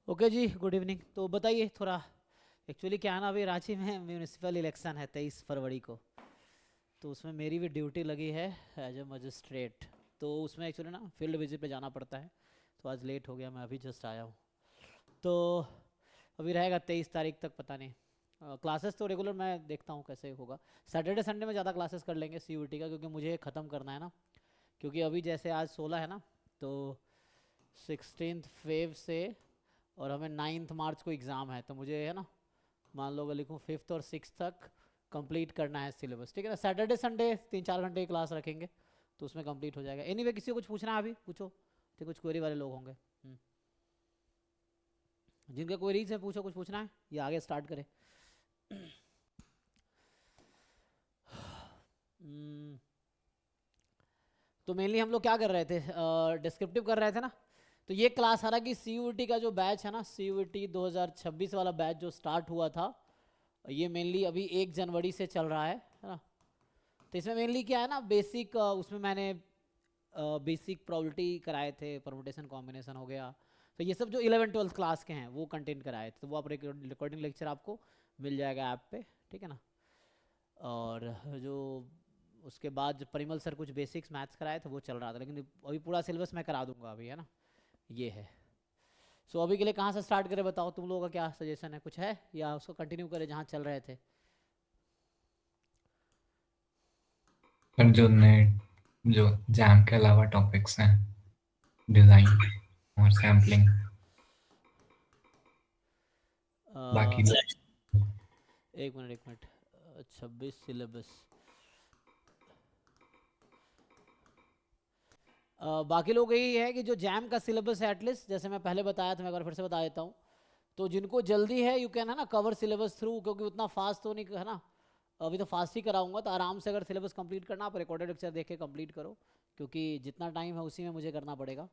Okay जी, good evening. तो बताइए थोड़ा। एक्चुअली क्या है ना, अभी रांची में म्यूनिसिपल इलेक्शन है 23 फरवरी को। तो उसमें मेरी भी ड्यूटी लगी है एज ए मजिस्ट्रेट। तो उसमें एक्चुअली ना फील्ड विजिट पे जाना पड़ता है। तो आज लेट हो गया, मैं अभी जस्ट आया हूँ। तो अभी रहेगा 23 तारीख तक, पता नहीं। क्लासेस तो रेगुलर मैं देखता हूँ कैसे होगा। सैटरडे संडे में ज़्यादा क्लासेस कर लेंगे सीयूटी का, क्योंकि मुझे ख़त्म करना है ना। क्योंकि अभी जैसे आज 16 है ना, तो 16 फेब से, और हमें 9 मार्च को एग्ज़ाम है। तो मुझे है ना, मान लो अगर लिखूँ 5th और 6th तक कंप्लीट करना है सिलेबस, ठीक है ना। सैटरडे संडे 3-4 घंटे की क्लास रखेंगे, तो उसमें कंप्लीट हो जाएगा। एनीवे किसी को कुछ पूछना है अभी पूछो, तो कुछ क्वेरी वाले लोग होंगे। जिनके क्वेरीज है पूछो, कुछ पूछना है या आगे स्टार्ट करें। हम्म, तो मेनली हम लोग क्या कर रहे थे, डिस्क्रिप्टिव कर रहे थे ना। तो ये क्लास हालांकि सी का जो बैच है ना, सी 2026 वाला बैच जो स्टार्ट हुआ था, ये मेनली अभी 1 जनवरी से चल रहा है ना। तो इसमें मेनली क्या है ना, बेसिक उसमें मैंने बेसिक प्रोबेबिलिटी कराए थे, परमुटेशन कॉम्बिनेशन हो गया। तो ये सब जो 11th-12th क्लास के हैं वो कंटेंट कराए थे। तो वो आप रिकॉर्डिंग लेक्चर आपको मिल जाएगा ऐप पे, ठीक है ना। और जो उसके बाद जो परिमल सर कुछ बेसिक्स मैथ्स कराए थे वो चल रहा था, लेकिन अभी पूरा सिलेबस मैं करा दूंगा अभी, है ना। ये है। सो अभी के लिए कहाँ से स्टार्ट करें बताओ, तुम लोगों का क्या सजेशन है, कुछ है या उसको कंटिन्यू करें जहाँ चल रहे थे। पर जो नए जो जैम के अलावा टॉपिक्स हैं, डिजाइन और सैम्पलिंग, अ, बाकी एक मिनट एक मिनट। 26 सिलेबस। बाकी लोग यही है कि जो जैम का सिलेबस है, एटलीस्ट जैसे मैं पहले बताया था, मैं एक बार फिर से बता देता हूँ। तो जिनको जल्दी है यू कैन, है ना, कवर सिलेबस थ्रू, क्योंकि उतना फास्ट तो नहीं है ना। अभी तो फास्ट ही कराऊंगा, तो आराम से अगर सिलेबस कंप्लीट करना, आप रिकॉर्डेड लेक्चर देख के कंप्लीट करो। क्योंकि जितना टाइम है उसी में मुझे करना पड़ेगा,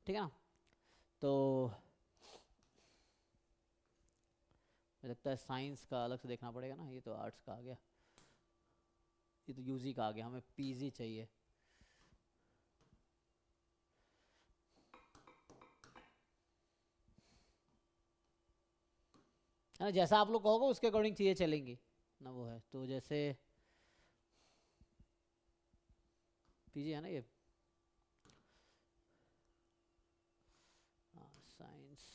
ठीक है ना। तो मुझे लगता है साइंस का अलग से देखना पड़ेगा ना, ये तो आर्ट्स का आ गया, ये तो यूजी का आ गया, हमें पीजी चाहिए, है ना। जैसा आप लोग कहोगे उसके अकॉर्डिंग चीज़ें चलेंगी ना, वो है। तो जैसे पीजी है ना ये, हाँ साइंस।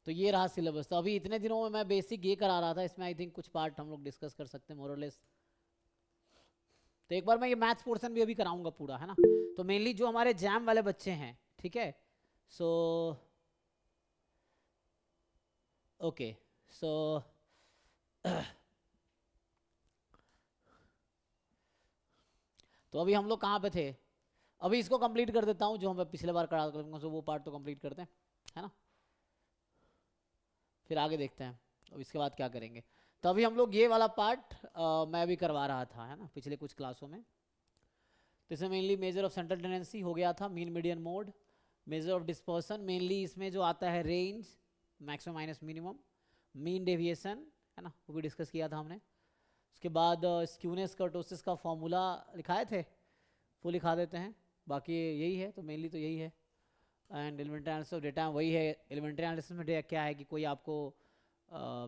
तो ये रहा सिलेबस। तो अभी इतने दिनों में मैं बेसिक ये करा रहा था, इसमें आई थिंक कुछ पार्ट हम लोग डिस्कस कर सकते हैं मोरलेस। तो एक बार मैं ये मैथ्स पोर्शन भी अभी कराऊंगा पूरा, है ना। तो मेनली जो हमारे जैम वाले बच्चे हैं, ठीक है। So okay. सो तो अभी हम लोग कहाँ पे थे। अभी इसको कंप्लीट कर देता हूँ जो हम पिछले बार करा था, वो पार्ट तो कंप्लीट करते हैं, है ना। फिर आगे देखते हैं अब इसके बाद क्या करेंगे। तो अभी हम लोग ये वाला पार्ट मैं भी करवा रहा था, है ना, पिछले कुछ क्लासों में। तो इसमें mainly measure of central tendency हो गया था, mean median mode, measure of dispersion, mainly इसमें जो आता है range, maximum minus minimum, mean deviation, है ना, वो भी डिस्कस किया था हमने। उसके बाद स्क्यूनेस कर्टोसिस का फॉर्मूला लिखाए थे, वो लिखा देते हैं। बाकी यही है, तो मेनली तो यही है। And elementary analysis of data वही है। एलिमेंट्री एनालिसिस में क्या है कि कोई आपको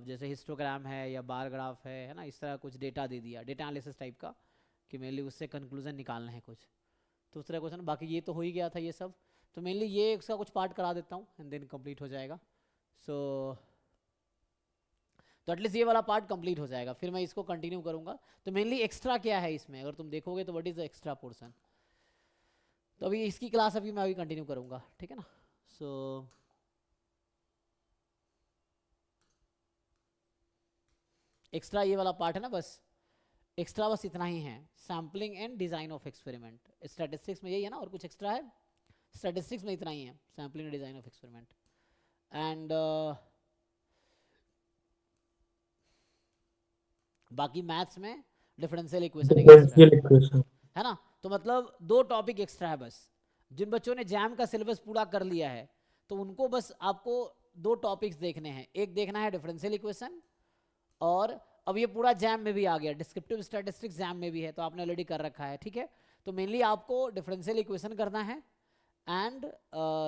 जैसे हिस्टोग्राम है या बार ग्राफ है ना, इस तरह कुछ डेटा दे दिया, डेटा एनालिसिस टाइप का, कि मेनली उससे कंक्लूजन निकालना है कुछ। तो उस तरह क्वेश्चन, बाकी ये तो हो ही गया था ये सब। तो मेनली ये उसका कुछ पार्ट करा देता हूँ एंड देन कंप्लीट हो जाएगा। सो तो एटलीस्ट ये वाला पार्ट कंप्लीट हो जाएगा, फिर मैं इसको कंटिन्यू करूँगा। तो मेनली एक्स्ट्रा क्या है इसमें, अगर तुम देखोगे तो what is the extra portion. तो अभी इसकी क्लास अभी मैं अभी कंटिन्यू करूँगा, ठीक है ना। सो एक्स्ट्रा ये वाला पार्ट है ना, बस एक्स्ट्रा बस इतना ही है, sampling and design of experiment. Statistics में यही है ना, और कुछ एक्स्ट्रा है। स्टैटिस्टिक्स में इतना ही है, sampling and design of experiment. And बाकी मैथ्स में डिफरेंशियल इक्वेशन एक एक्स्ट्रा डिफरेंशियल इक्वेशन। है ना। तो मतलब 2 टॉपिक एक्स्ट्रा है बस। जिन बच्चों ने जैम का सिलेबस पूरा कर लिया है, तो उनको बस आपको 2 टॉपिक्स देखने हैं। एक देखना है डिफरेंशियल इक्वेशन, और अब ये पूरा जैम में भी आ गया, डिस्क्रिप्टिव स्टैटिस्टिक्स जैम में भी है, तो आपने ऑलरेडी कर रखा है, ठीक है। तो मेनली आपको डिफरेंशियल इक्वेशन करना है एंड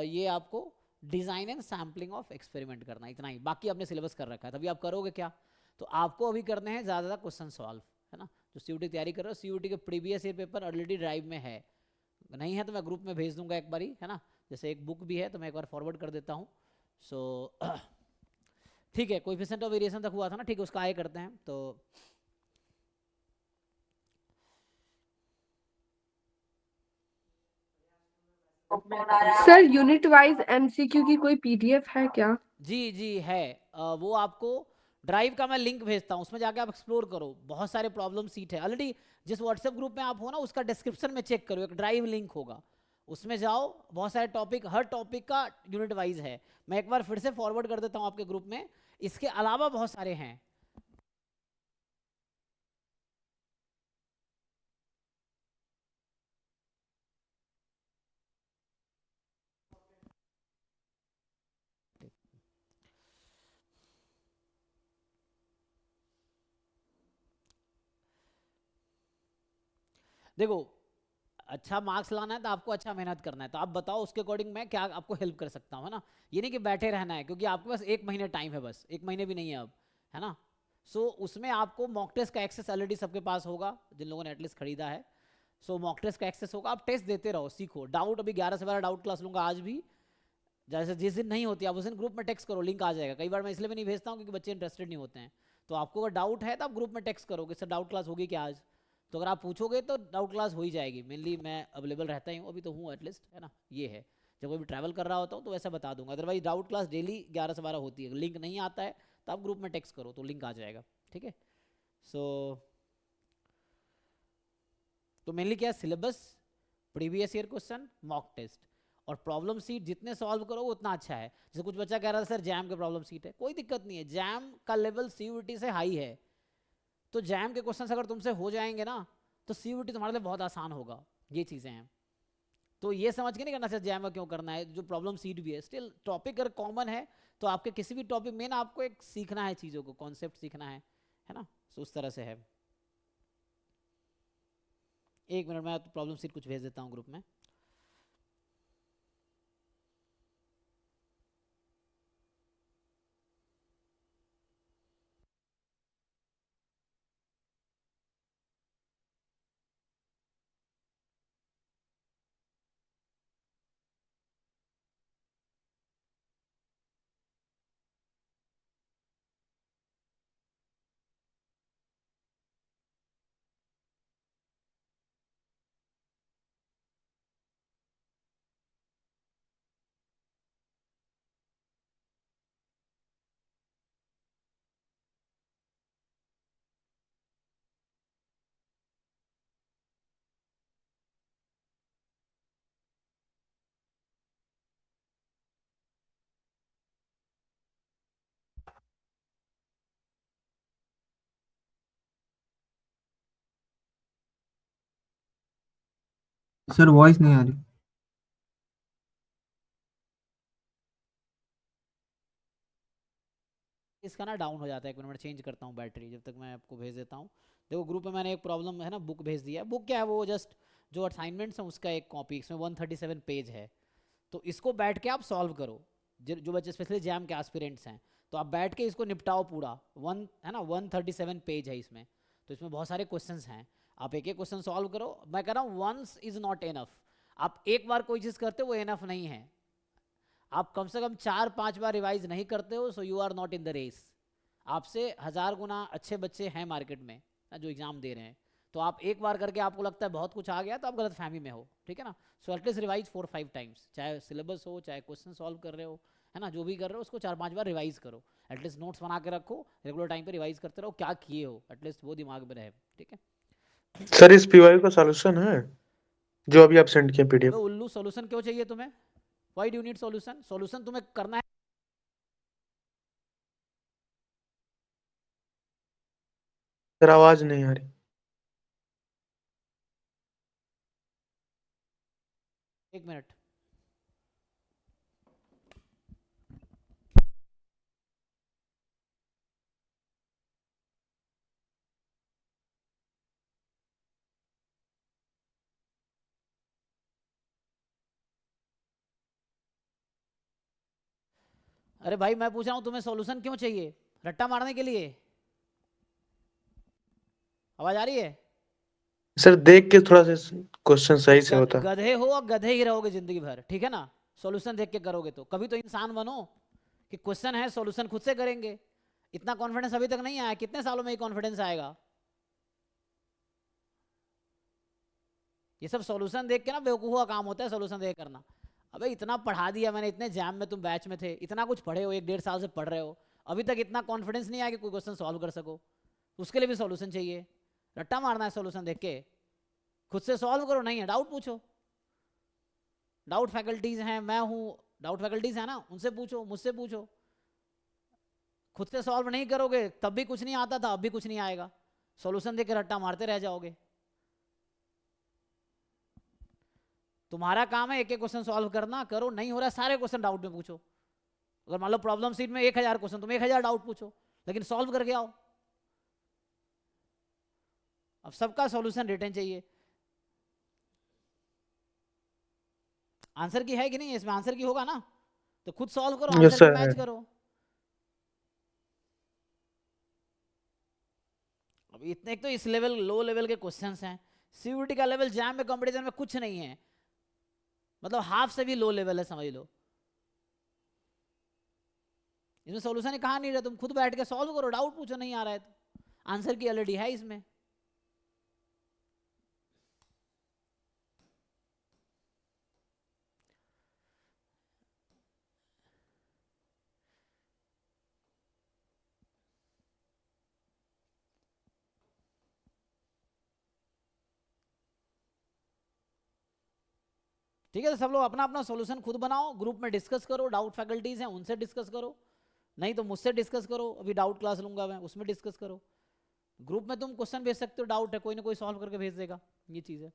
ये आपको design and sampling of experiment करना है, इतना ही। बाकी आपने सिलेबस कर रखा है, तभी आप करोगे क्या? तो आपको अभी करने हैं ज़्यादा ज़्यादा क्वेश्चन सॉल्व, है ना। जो सीयूटी तैयारी कर रहे हो, सीयूटी के previous year paper already drive में है, नहीं है तो मैं ग्रुप में भेज दूंगा एक बारी, है ना। जैसे एक बुक भी है तो मैं एक बार फॉरवर्ड कर देता हूँ। सो ठीक है, कोएफिशिएंट ऑफ वेरिएशन तक हुआ था ना, ठीक है, उसका आए करते हैं। तो सर यूनिट वाइज एमसीक्यू की कोई पीडीएफ है क्या? जी जी है, वो आपको ड्राइव का मैं लिंक भेजता हूँ, उसमें जाके आप एक्सप्लोर करो, बहुत सारे प्रॉब्लम सीट है ऑलरेडी। जिस व्हाट्सएप ग्रुप में आप हो ना, उसका डिस्क्रिप्शन में चेक करो, एक ड्राइव लिंक होगा, उसमें जाओ, बहुत सारे टॉपिक, हर टॉपिक का यूनिट वाइज है। मैं एक बार फिर से फॉरवर्ड कर देता हूँ आपके ग्रुप में, इसके अलावा बहुत सारे हैं। देखो, अच्छा मार्क्स लाना है तो आपको अच्छा मेहनत करना है, तो आप बताओ उसके अकॉर्डिंग मैं क्या आपको हेल्प कर सकता हूँ, है ना। ये नहीं कि बैठे रहना है, क्योंकि आपके पास 1 महीने टाइम है, बस 1 महीने भी नहीं है अब, है ना। सो उसमें आपको मॉक टेस्ट का एक्सेस ऑलरेडी सबके पास होगा, जिन लोगों ने एटलीस्ट खरीदा है। सो मॉक टेस्ट का एक्सेस होगा, आप टेस्ट देते रहो, सीखो। डाउट अभी 11 से 12 डाउट क्लास लूँगा आज भी, जैसे जिस दिन नहीं होती आप उस दिन ग्रुप में टेक्स्ट करो, लिंक आ जाएगा। कई बार मैं इसलिए भी नहीं भेजता हूँ क्योंकि बच्चे इंटरेस्टेड नहीं होते हैं। तो आपको अगर डाउट है तो आप ग्रुप में टेक्स्ट करो कि सर डाउट क्लास होगी क्या आज। तो अगर आप पूछोगे तो डाउट क्लास हो ही जाएगी, मेनली मैं अवेलेबल रहता ही हूँ, अभी तो हूँ एटलीस्ट, है ना। ये है, जब कभी ट्रैवल कर रहा होता हूँ तो वैसे बता दूंगा, अदरवाइज डाउट क्लास डेली 11 से 12 होती है। लिंक नहीं आता है तो आप ग्रुप में टेक्स्ट करो तो लिंक आ जाएगा, ठीक है। सो तो मेनली क्या है, syllabus, previous year question, mock test और प्रॉब्लम सीट जितने सॉल्व करो उतना अच्छा है। जैसे कुछ बच्चा कह रहा था सर जैम के प्रॉब्लम सीट है, कोई दिक्कत नहीं है, जैम का लेवल सीयूटी से हाई है, तो जैम के क्वेश्चंस अगर तुमसे हो जाएंगे ना तो सीयूटी तुम्हारे लिए बहुत आसान होगा। ये चीज़ें हैं, तो ये समझ के नहीं करना चाहिए जैम का क्यों करना है, जो प्रॉब्लम सीट भी है स्टिल टॉपिक अगर कॉमन है तो आपके किसी भी टॉपिक में ना आपको एक सीखना है, चीज़ों को कॉन्सेप्ट सीखना है ना। तो उस तरह से है। एक मिनट, मैं प्रॉब्लम सीट कुछ भेज देता हूँ ग्रुप में। सर वॉइस नहीं आ रही। इसका ना डाउन हो जाता है, एक मिनट में चेंज करता हूँ बैटरी, जब तक मैं आपको भेज देता हूँ। देखो ग्रुप में मैंने एक प्रॉब्लम है ना बुक भेज दिया है। बुक क्या है, वो जस्ट जो असाइनमेंट्स हैं उसका एक कॉपी, इसमें 137 पेज है। तो इसको बैठ के आप सॉल्व करो, जो बच्चे स्पेशली जैम के एस्पिरेंट्स हैं, तो आप बैठ के इसको निपटाओ पूरा। वन है ना, 137 पेज है इसमें, तो इसमें बहुत सारे क्वेश्चंस हैं, आप एक एक क्वेश्चन सॉल्व करो। मैं कह रहा हूँ वंस इज नॉट इनफ, आप एक बार कोई चीज़ करते हो वो इनफ नहीं है, आप कम से कम 4-5 बार रिवाइज नहीं करते हो, so you are not in the race. आपसे 1000 गुना अच्छे बच्चे हैं मार्केट में ना, जो एग्जाम दे रहे हैं। तो आप एक बार करके आपको लगता है बहुत कुछ आ गया तो आप गलत फहमी में हो, ठीक है ना। सो एटलीस्ट रिवाइज 4-5 टाइम्स, चाहे सिलेबस हो चाहे क्वेश्चन सॉल्व कर रहे हो, है ना, जो भी कर रहे हो उसको 4-5 बार रिवाइज करो। एटलीस्ट नोट्स बना के रखो, रेगुलर टाइम पे रिवाइज करते रहो क्या किए हो, एटलीस्ट वो दिमाग में रहे, ठीक है। सर इस पीवाई का सॉल्यूशन है जो अभी आप सेंड किए पीडीएफ? तो उल्लू सॉल्यूशन क्यों चाहिए तुम्हें? Why do you need solution? Solution तुम्हें करना है। सर आवाज नहीं आ रही। एक मिनट, अरे भाई मैं पूछ रहा हूँ तुम्हें सॉल्यूशन क्यों चाहिए? रट्टा मारने के लिए? आवाज आ रही है? सर देख के थोड़ा सा क्वेश्चन तो सही से होता। गधे हो और गधे ही रहोगे जिंदगी भर, ठीक है ना? सॉल्यूशन देख के करोगे तो कभी तो इंसान बनो कि क्वेश्चन है सॉल्यूशन खुद से करेंगे। इतना कॉन्फिडेंस अभी तक नहीं आया, कितने सालों में ये कॉन्फिडेंस आएगा? ये सब सॉल्यूशन देख के ना बेवकूफ़ का काम होता है, सॉल्यूशन देख करना। अबे इतना पढ़ा दिया मैंने, इतने जैम में तुम बैच में थे, इतना कुछ पढ़े हो, 1-1.5 साल से पढ़ रहे हो, अभी तक इतना कॉन्फिडेंस नहीं आया कि कोई क्वेश्चन सॉल्व कर सको। उसके लिए भी सॉल्यूशन चाहिए? रट्टा मारना है सॉल्यूशन देख के? खुद से सॉल्व करो। नहीं है डाउट पूछो, डाउट फैकल्टीज हैं, मैं हूँ, डाउट फैकल्टीज है ना, उनसे पूछो, मुझसे पूछो। खुद से सॉल्व नहीं करोगे तब भी कुछ नहीं आता था, अब भी कुछ नहीं आएगा। सॉल्यूशन देके रट्टा मारते रह जाओगे। तुम्हारा काम है एक एक क्वेश्चन सॉल्व करना, करो। नहीं हो रहा सारे क्वेश्चन डाउट में पूछो। अगर मान लो प्रॉब्लम सीट में 1000 क्वेश्चन, तुम 1000 डाउट पूछो, लेकिन सॉल्व करके आओ। अब सबका सॉल्यूशन रिटर्न चाहिए। आंसर की है कि नहीं? इसमें आंसर की होगा ना, तो खुद सॉल्व करो, यस आंसर की सर है। मैच करो। अब इतने, एक तो इस लेवल लो लेवल के क्वेश्चंस हैं। सीयूटी का लेवल जैम में कंपटीशन में कुछ नहीं है, मतलब हाफ से भी लो लेवल है समझ लो। इसमें सॉल्यूशन ही कहाँ नहीं रहा, तुम खुद बैठ के सॉल्व करो, डाउट पूछो, नहीं आ रहा है तो आंसर की ऑलरेडी है इसमें। ठीक है, तो सब लोग अपना अपना सॉल्यूशन खुद बनाओ, ग्रुप में डिस्कस करो, डाउट फैकल्टीज हैं उनसे डिस्कस करो, नहीं तो मुझसे डिस्कस करो। अभी डाउट क्लास लूंगा मैं, उसमें डिस्कस करो। ग्रुप में तुम क्वेश्चन भेज सकते हो, डाउट है कोई ना कोई सॉल्व करके भेज देगा, ये चीज़ है।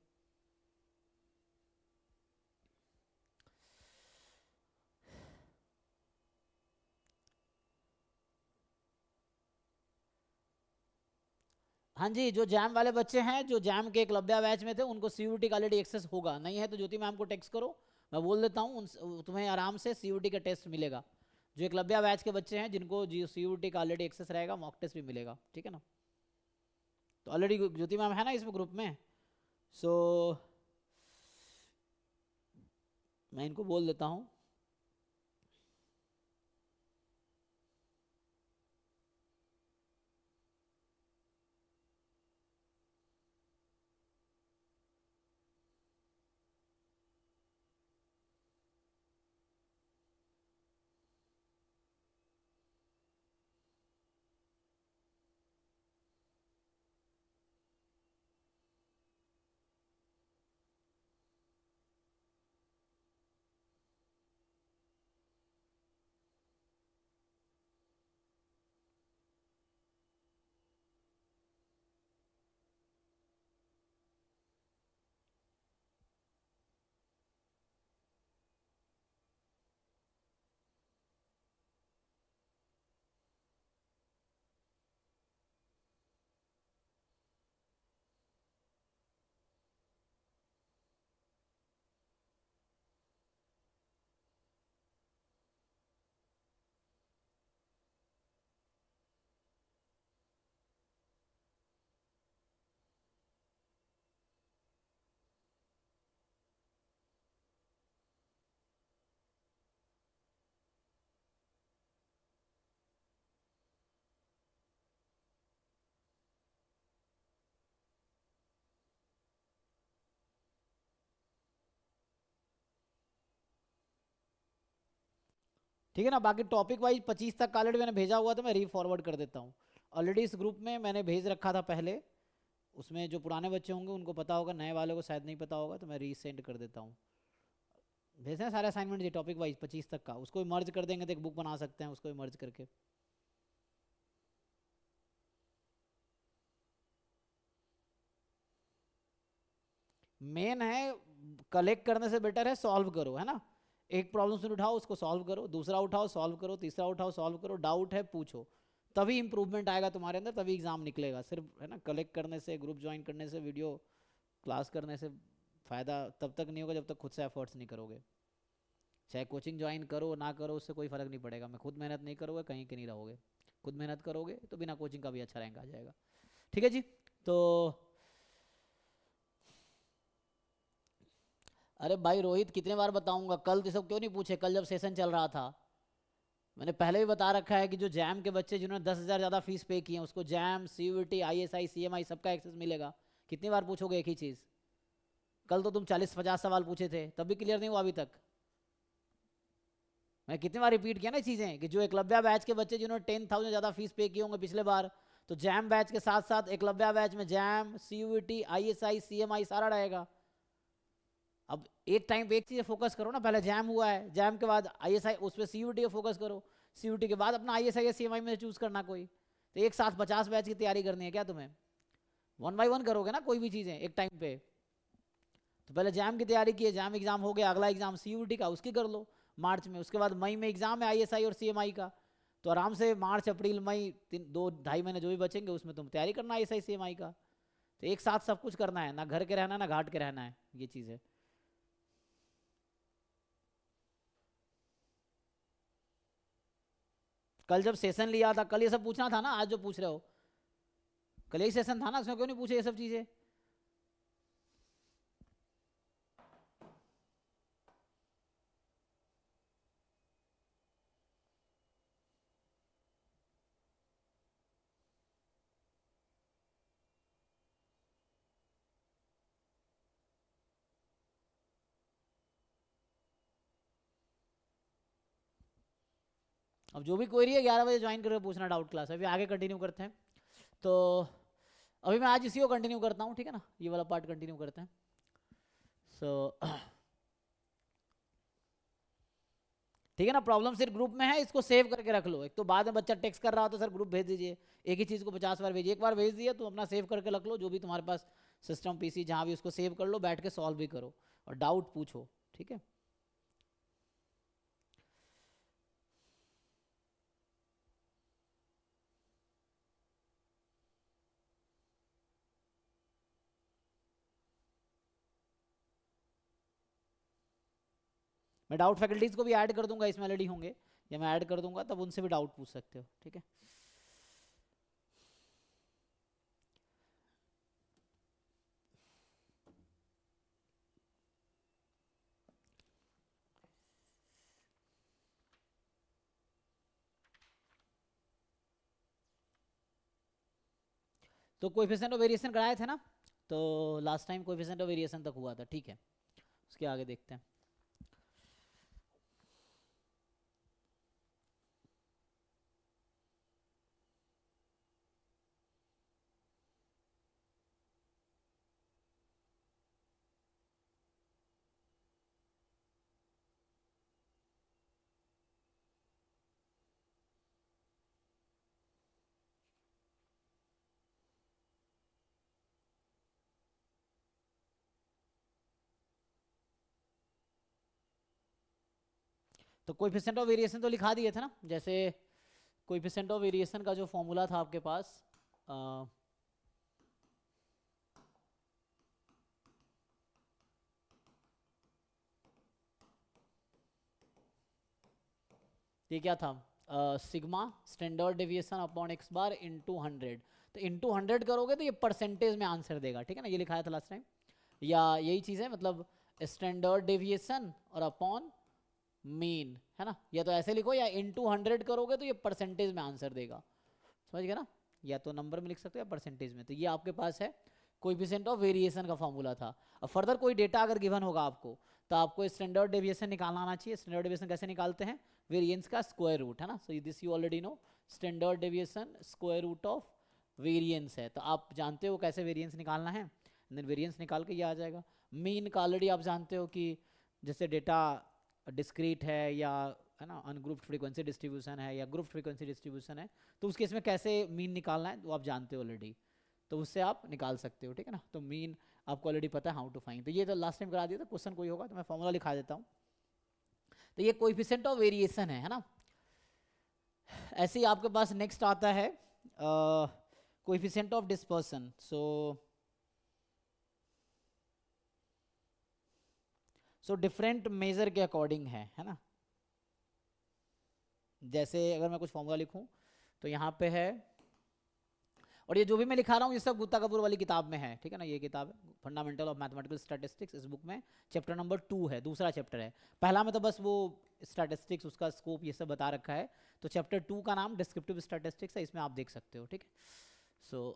हाँ जी, जो जैम वाले बच्चे हैं, जो जैम के एकलव्या बैच में थे, उनको सीयूटी का ऑलरेडी एक्सेस होगा। नहीं है तो ज्योति मैम को टेक्स्ट करो, मैं बोल देता हूँ, तुम्हें आराम से सीयूटी का टेस्ट मिलेगा। जो एकलव्या बैच के बच्चे हैं जिनको सीयूटी का ऑलरेडी एक्सेस रहेगा, मॉक टेस्ट भी मिलेगा, ठीक है ना? तो ऑलरेडी ज्योति मैम है ना इसमें ग्रुप में, सो मैं इनको बोल देता हूँ। ठीक है ना? बाकी टॉपिक वाइज 25 तक का ऑलरेडी मैंने भेजा हुआ था, मैं री फॉरवर्ड कर देता हूँ। ऑलरेडी इस ग्रुप में मैंने भेज रखा था पहले, उसमें जो पुराने बच्चे होंगे उनको पता होगा, नए वालों को शायद नहीं पता होगा, तो मैं रीसेंड कर देता हूँ। भेजना सारे असाइनमेंट जी टॉपिक वाइज 25 तक का, उसको मर्ज कर देंगे तो एक बुक बना सकते हैं, उसको मर्ज करके। मेन है कलेक्ट करने से बेटर है सॉल्व करो, है ना? एक प्रॉब्लम से उठाओ, उसको सॉल्व करो, दूसरा उठाओ सॉल्व करो, तीसरा उठाओ सॉल्व करो, डाउट है पूछो, तभी इंप्रूवमेंट आएगा तुम्हारे अंदर, तभी एग्जाम निकलेगा। सिर्फ है ना कलेक्ट करने से, ग्रुप ज्वाइन करने से, वीडियो क्लास करने से फ़ायदा तब तक नहीं होगा जब तक खुद से एफर्ट्स नहीं करोगे। चाहे कोचिंग ज्वाइन करो ना करो उससे कोई फ़र्क नहीं पड़ेगा। मैं खुद मेहनत नहीं करोगे कहीं के नहीं रहोगे, खुद मेहनत करोगे तो बिना कोचिंग का भी अच्छा रैंक आ जाएगा। ठीक है जी। तो अरे भाई रोहित कितने बार बताऊंगा, कल तो सब क्यों नहीं पूछे? कल जब सेशन चल रहा था मैंने पहले भी बता रखा है कि जो जैम के बच्चे जिन्होंने 10,000 ज़्यादा फीस पे की है उसको जैम, CUET, ISI, CMI सबका एक्सेस मिलेगा। कितनी बार पूछोगे एक ही चीज़? कल तो तुम 40-50 सवाल पूछे थे तब भी क्लियर नहीं हुआ अभी तक। मैं कितनी बार रिपीट किया ना चीज़ें कि जो एकलव्य बैच के बच्चे जिन्होंने 10,000 ज़्यादा फीस पे किए होंगे पिछले बार, तो जैम बैच के साथ साथ एकलव्य बैच में जैम, CUET, ISI, CMI सारा रहेगा। अब एक टाइम पे एक चीज़ फोकस करो ना, पहले जैम हुआ है, जैम के बाद ISI, उस पर CUET फोकस करो, CUET के बाद अपना ISI या CMI में चूज करना कोई। तो एक साथ 50 बैच की तैयारी करनी है क्या तुम्हें? 1 बाय 1 करोगे ना कोई भी चीज़ें एक टाइम पे। तो पहले जैम की तैयारी की है, जैम एग्जाम हो गया, अगला एग्जाम CUET का उसकी कर लो मार्च में, उसके बाद मई में एग्जाम है ISI और CMI का। तो आराम से मार्च अप्रैल मई 2-2.5 महीने जो भी बचेंगे उसमें तुम तैयारी करना ISI CMI का। तो एक साथ सब कुछ करना है, ना घर के रहना है ना घाट के रहना है, ये चीज़ है। कल जब सेशन लिया था कल ये सब पूछना था ना, आज जो पूछ रहे हो कल यही सेशन था ना, उसमें क्यों नहीं पूछे ये सब चीजें? अब जो भी क्वेरी है 11 बजे ज्वाइन करके पूछना डाउट क्लास। अभी आगे कंटिन्यू करते हैं। तो अभी मैं आज इसी को कंटिन्यू करता हूँ, ठीक है ना, ये वाला पार्ट कंटिन्यू करते हैं। सो ठीक है ना, प्रॉब्लम सिर्फ ग्रुप में है, इसको सेव करके रख लो। एक तो बाद में बच्चा टेक्स्ट कर रहा हो तो सर ग्रुप भेज दीजिए, एक ही चीज़ को 50 बार भेजिए। एक बार भेज दिया तो अपना सेव करके रख लो, जो भी तुम्हारे पास सिस्टम PC जहाँ भी, उसको सेव कर लो, बैठ के सॉल्व भी करो और डाउट पूछो, ठीक है। मैं डाउट फैकल्टीज को भी ऐड कर दूंगा, इसमें ऑलरेडी होंगे, या मैं ऐड कर दूंगा तब उनसे भी डाउट पूछ सकते हो, ठीक है। तो कोएफिशिएंट ऑफ वेरिएशन कराए थे ना, तो last time coefficient of variation तक हुआ था, ठीक है। उसके आगे देखते हैं। तो कोएफिशिएंट ऑफ वेरिएशन तो लिखा दिए थे ना, जैसे कोएफिशिएंट ऑफ वेरिएशन का जो फॉर्मूला था आपके पास, ये क्या था, sigma standard deviation upon x bar into 100। तो इंटू 100 करोगे तो ये परसेंटेज में आंसर देगा, ठीक है ना, ये लिखाया था लास्ट टाइम, या यही चीज़ है, मतलब स्टैंडर्ड डेविएशन और अपॉन मीन, है ना। या तो ऐसे लिखो, या इंटू 100 करोगे तो ये परसेंटेज में आंसर देगा, समझ गए ना, या तो नंबर में लिख सकते हो या परसेंटेज में। तो ये आपके पास है कोएफिशिएंट ऑफ वेरिएशन का फॉर्मूला था। अब फर्दर कोई डेटा अगर गिवन होगा आपको तो आपको स्टैंडर्ड डेविएशन निकालना आना चाहिए। स्टैंडर्ड डेविएशन कैसे निकालते हैं? वेरिएंस का स्क्वायर रूट, है ना। So this you already know, standard deviation square root of variance है, तो आप जानते हो कैसे वेरिएंस निकालना है, देन वेरिएंस निकाल के ये आ जाएगा। मीन का ऑलरेडी आप जानते हो कि जैसे डेटा डिस्क्रीट है, या है ना, अनग्रुप्ड फ्रीक्वेंसी डिस्ट्रीब्यूशन है, या ग्रुप फ्रीक्वेंसी डिस्ट्रीब्यूशन है, तो उसके इसमें कैसे मीन निकालना है वो आप जानते हो ऑलरेडी, तो उससे आप निकाल सकते हो, ठीक है ना। तो मीन आपको ऑलरेडी पता है हाउ टू फाइंड। तो ये तो लास्ट टाइम करा दिया था, क्वेश्चन कोई होगा तो मैं फॉर्मूला लिखा देता हूँ। तो ये कोएफिशिएंट ऑफ वेरिएशन है ना। ऐसे ही आपके पास नेक्स्ट आता है coefficient of dispersion. So so different measure के अकॉर्डिंग है ना। जैसे अगर मैं कुछ फॉर्मूला लिखूं तो यहाँ पे है, और ये जो भी मैं लिखा रहा हूँ ये सब गुप्ता कपूर वाली किताब में है, ठीक है ना। ये किताब है फंडामेंटल ऑफ मैथमेटिकल स्टैटिस्टिक्स, इस बुक में चैप्टर नंबर 2 है, दूसरा चैप्टर है। पहला में तो बस वो स्टैटिस्टिक्स, उसका स्कोप ये सब बता रखा है। तो चैप्टर 2 का नाम डिस्क्रिप्टिव स्टैटिस्टिक्स है, इसमें आप देख सकते हो, ठीक है। सो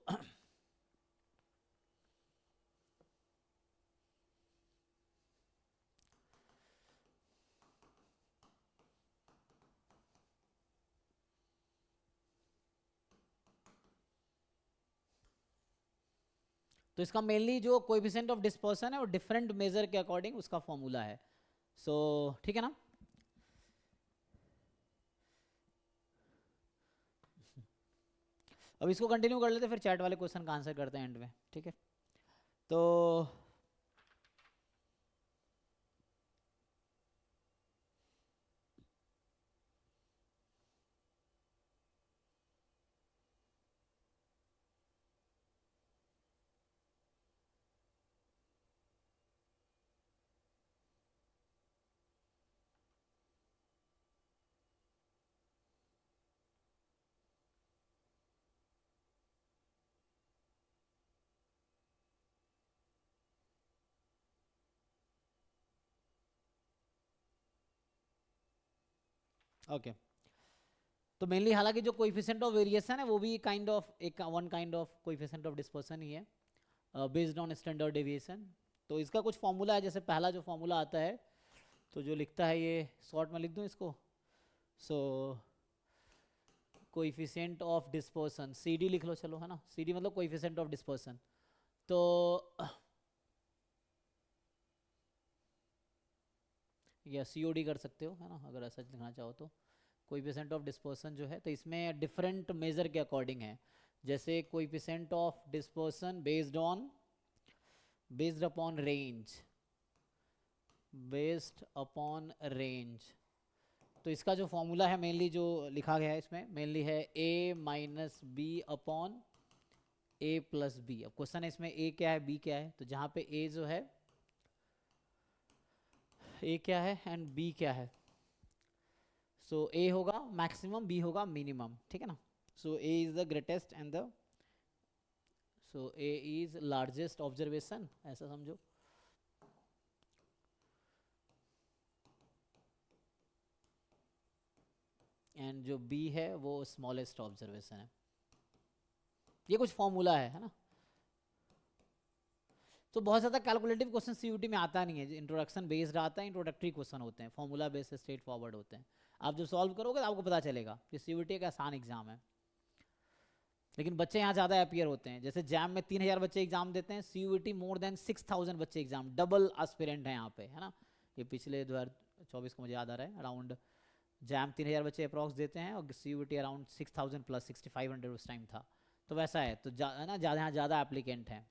तो इसका मेनली जो कोएफिशिएंट ऑफ डिस्पर्सन है वो डिफरेंट मेजर के अकॉर्डिंग उसका फॉर्मूला है। सो ठीक है ना। अब इसको कंटिन्यू कर लेते, फिर चैट वाले क्वेश्चन का आंसर करते हैं एंड में, ठीक है। तो ओके तो मेनली हालांकि जो कोएफिशिएंट ऑफ वेरिएशन है वो भी काइंड ऑफ एक one kind of coefficient of dispersion ही है, बेस्ड ऑन स्टैंडर्ड डेविएशन। तो इसका कुछ फॉर्मूला है, जैसे पहला जो फॉर्मूला आता है तो जो लिखता है, ये शॉर्ट में लिख दूं इसको। सो कोएफिशिएंट ऑफ डिस्पर्सन CD लिख लो, चलो, है ना। CD मतलब कोएफिशिएंट ऑफ डिस्पर्सन। तो या COD कर सकते हो, है ना, अगर ऐसा लिखना चाहो तो। कोएफिशिएंट ऑफ डिस्पर्सन जो है तो इसमें डिफरेंट मेजर के अकॉर्डिंग है। जैसे coefficient of dispersion based upon range. तो इसका जो फॉर्मूला है मेनली जो लिखा गया है इसमें मेनली है A minus B upon A plus B. अब क्वेश्चन है इसमें A क्या है B क्या है, तो जहाँ पे A जो है A क्या है एंड B क्या है, सो A होगा मैक्सिमम, B होगा मिनिमम, ठीक है ना। सो A is the greatest and so A is largest observation, ऐसा समझो। एंड जो B है वो स्मॉलेस्ट ऑब्जर्वेशन है। ये कुछ फॉर्मूला है ना। तो बहुत ज़्यादा कैलकुलेटिव क्वेश्चन CUT में आता नहीं है, इंट्रोडक्शन बेस्ड आता है, इंट्रोडक्टरी क्वेश्चन होते हैं, फॉर्मूला बेस्ड स्ट्रेट फॉरवर्ड होते हैं। आप जब सॉल्व करोगे तो आपको पता चलेगा कि CUT एक आसान एग्जाम है। लेकिन बच्चे यहाँ ज़्यादा अपीयर होते हैं, जैसे जैम में 3000 बच्चे एग्जाम देते हैं, CUT मोर देन 6000 बच्चे एग्जाम, डबल एस्पिरेंट हैं यहाँ पे, है ना। ये पिछले 2024 को मुझे याद आ रहा है, अराउंड जैम 3000 बच्चे अप्रॉक्स देते हैं और CUT अराउंड 6000 प्लस 6500 उस टाइम था। तो वैसा है, तो है ना, यहाँ ज़्यादा एप्लीकेंट हैं।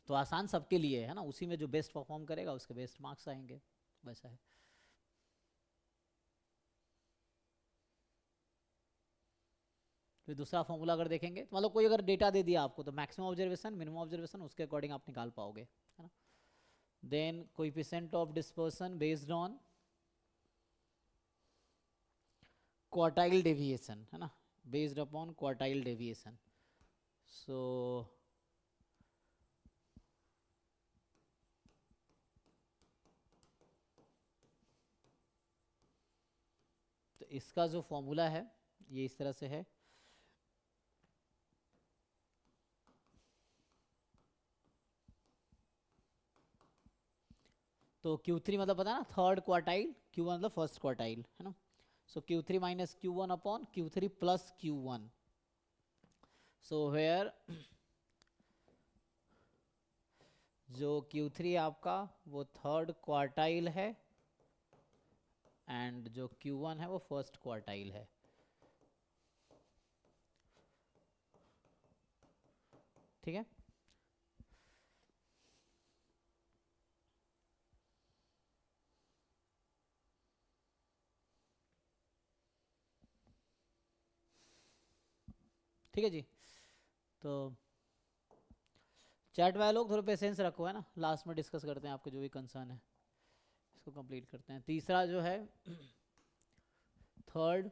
तो आसान सबके लिए है ना, उसी में जो बेस्ट परफॉर्म करेगा उसके बेस्ट मार्क्स आएंगे, वैसा है। फिर दूसरा फॉर्मूला अगर देखेंगे तो मतलब कोई अगर डेटा दे दिया आपको तो मैक्सिमम ऑब्जर्वेशन मिनिमम ऑब्जर्वेशन उसके अकॉर्डिंग आप निकाल पाओगे, है ना। Then coefficient of dispersion based on quartile deviation, है ना, based upon quartile deviation. So तो इसका जो फॉर्मूला है ये इस तरह से है। तो Q3 मतलब पता है ना, थर्ड क्वार्टाइल, Q1 मतलब फर्स्ट क्वार्टाइल, है ना। So Q3 minus Q1 upon Q3 plus Q1। So where जो Q3 आपका वो थर्ड क्वार्टाइल है एंड जो Q1 है वो फर्स्ट क्वार्टाइल है, ठीक है। ठीक है जी। तो चैट वाले लोग थोड़े पेशेंस रखो, है ना, लास्ट में डिस्कस करते हैं आपके जो भी कंसर्न है, इसको कंप्लीट करते हैं। तीसरा जो है third,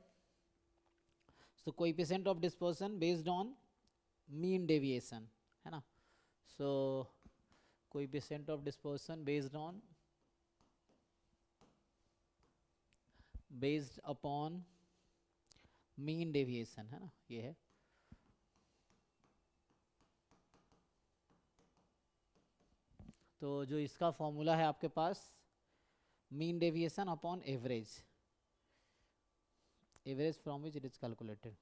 so coefficient of dispersion based on mean deviation, है ना। So coefficient of dispersion based upon mean deviation, है ना, ये है। तो जो इसका फॉर्मूला है आपके पास, mean deviation upon average from which it is calculated.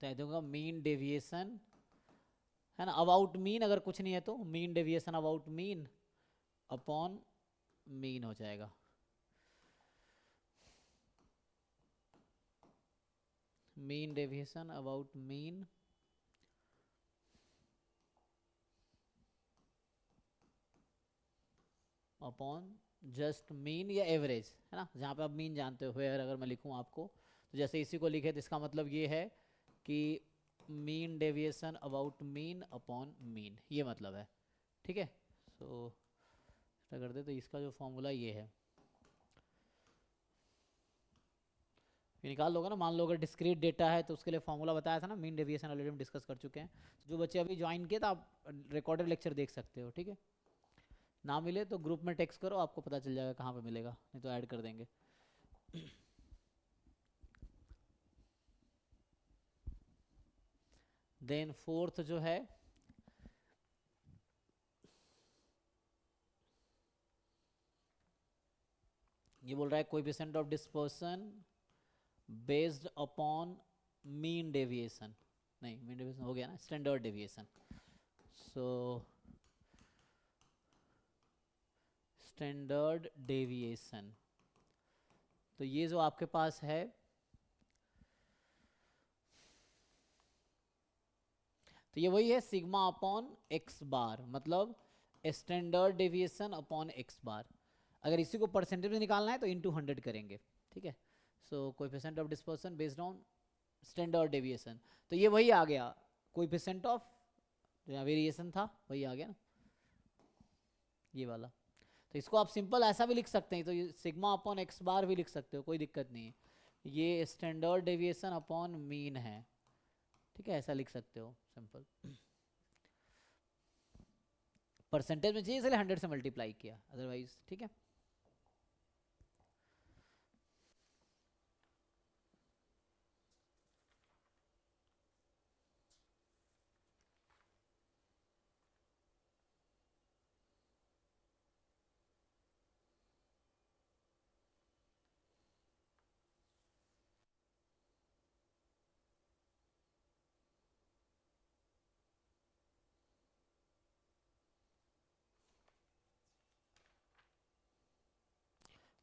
तो दूंगा मीन डेविएशन, है ना, अबाउट मीन, अगर कुछ नहीं है तो mean deviation about mean upon mean हो जाएगा। Mean deviation about mean upon just mean या एवरेज, है ना, जहाँ पे आप मीन जानते हो। अगर मैं लिखूँ आपको, तो जैसे इसी को लिखे तो इसका मतलब ये है कि mean deviation about mean upon mean, ये मतलब है, ठीक है। सो ऐसा कर दे, तो इसका जो फॉर्मूला ये है, ये निकाल लोगे ना। मान लो अगर डिस्क्रीट डेटा है तो उसके लिए फॉर्मूला बताया था ना, मीन डेविएशन ऑलरेडी हम डिस्कस कर चुके हैं। जो बच्चे अभी ज्वाइन किए तो आप रिकॉर्डेड लेक्चर देख सकते हो, ठीक है। ना मिले तो ग्रुप में टेक्स्ट करो, आपको पता चल जाएगा कहाँ पे मिलेगा, नहीं तो ऐड कर देंगे। देन फोर्थ जो है, ये बोल रहा है coefficient of dispersion based upon mean deviation, नहीं मीन डेविएशन हो गया ना, standard deviation. So standard deviation, तो ये जो आपके पास है, तो ये वही है सिग्मा अपॉन एक्स बार, मतलब स्टैंडर्ड डेविएशन अपॉन एक्स बार। अगर इसी को परसेंटेज में निकालना है तो इनटू 100 करेंगे, ठीक है। So coefficient of dispersion based on standard deviation, तो ये वही आ गया, कोएफिशिएंट ऑफ जो यहाँ वेरिएशन था वही आ गया ना, ये वाला। तो इसको आप सिंपल ऐसा भी लिख सकते हैं, तो ये सिग्मा अपॉन एक्स बार भी लिख सकते हो, कोई दिक्कत नहीं है। ये स्टैंडर्ड डेविएशन अपॉन मीन है, ठीक है, ऐसा लिख सकते हो सिंपल। परसेंटेज में चाहिए इसलिए 100 से मल्टीप्लाई किया, अदरवाइज ठीक है।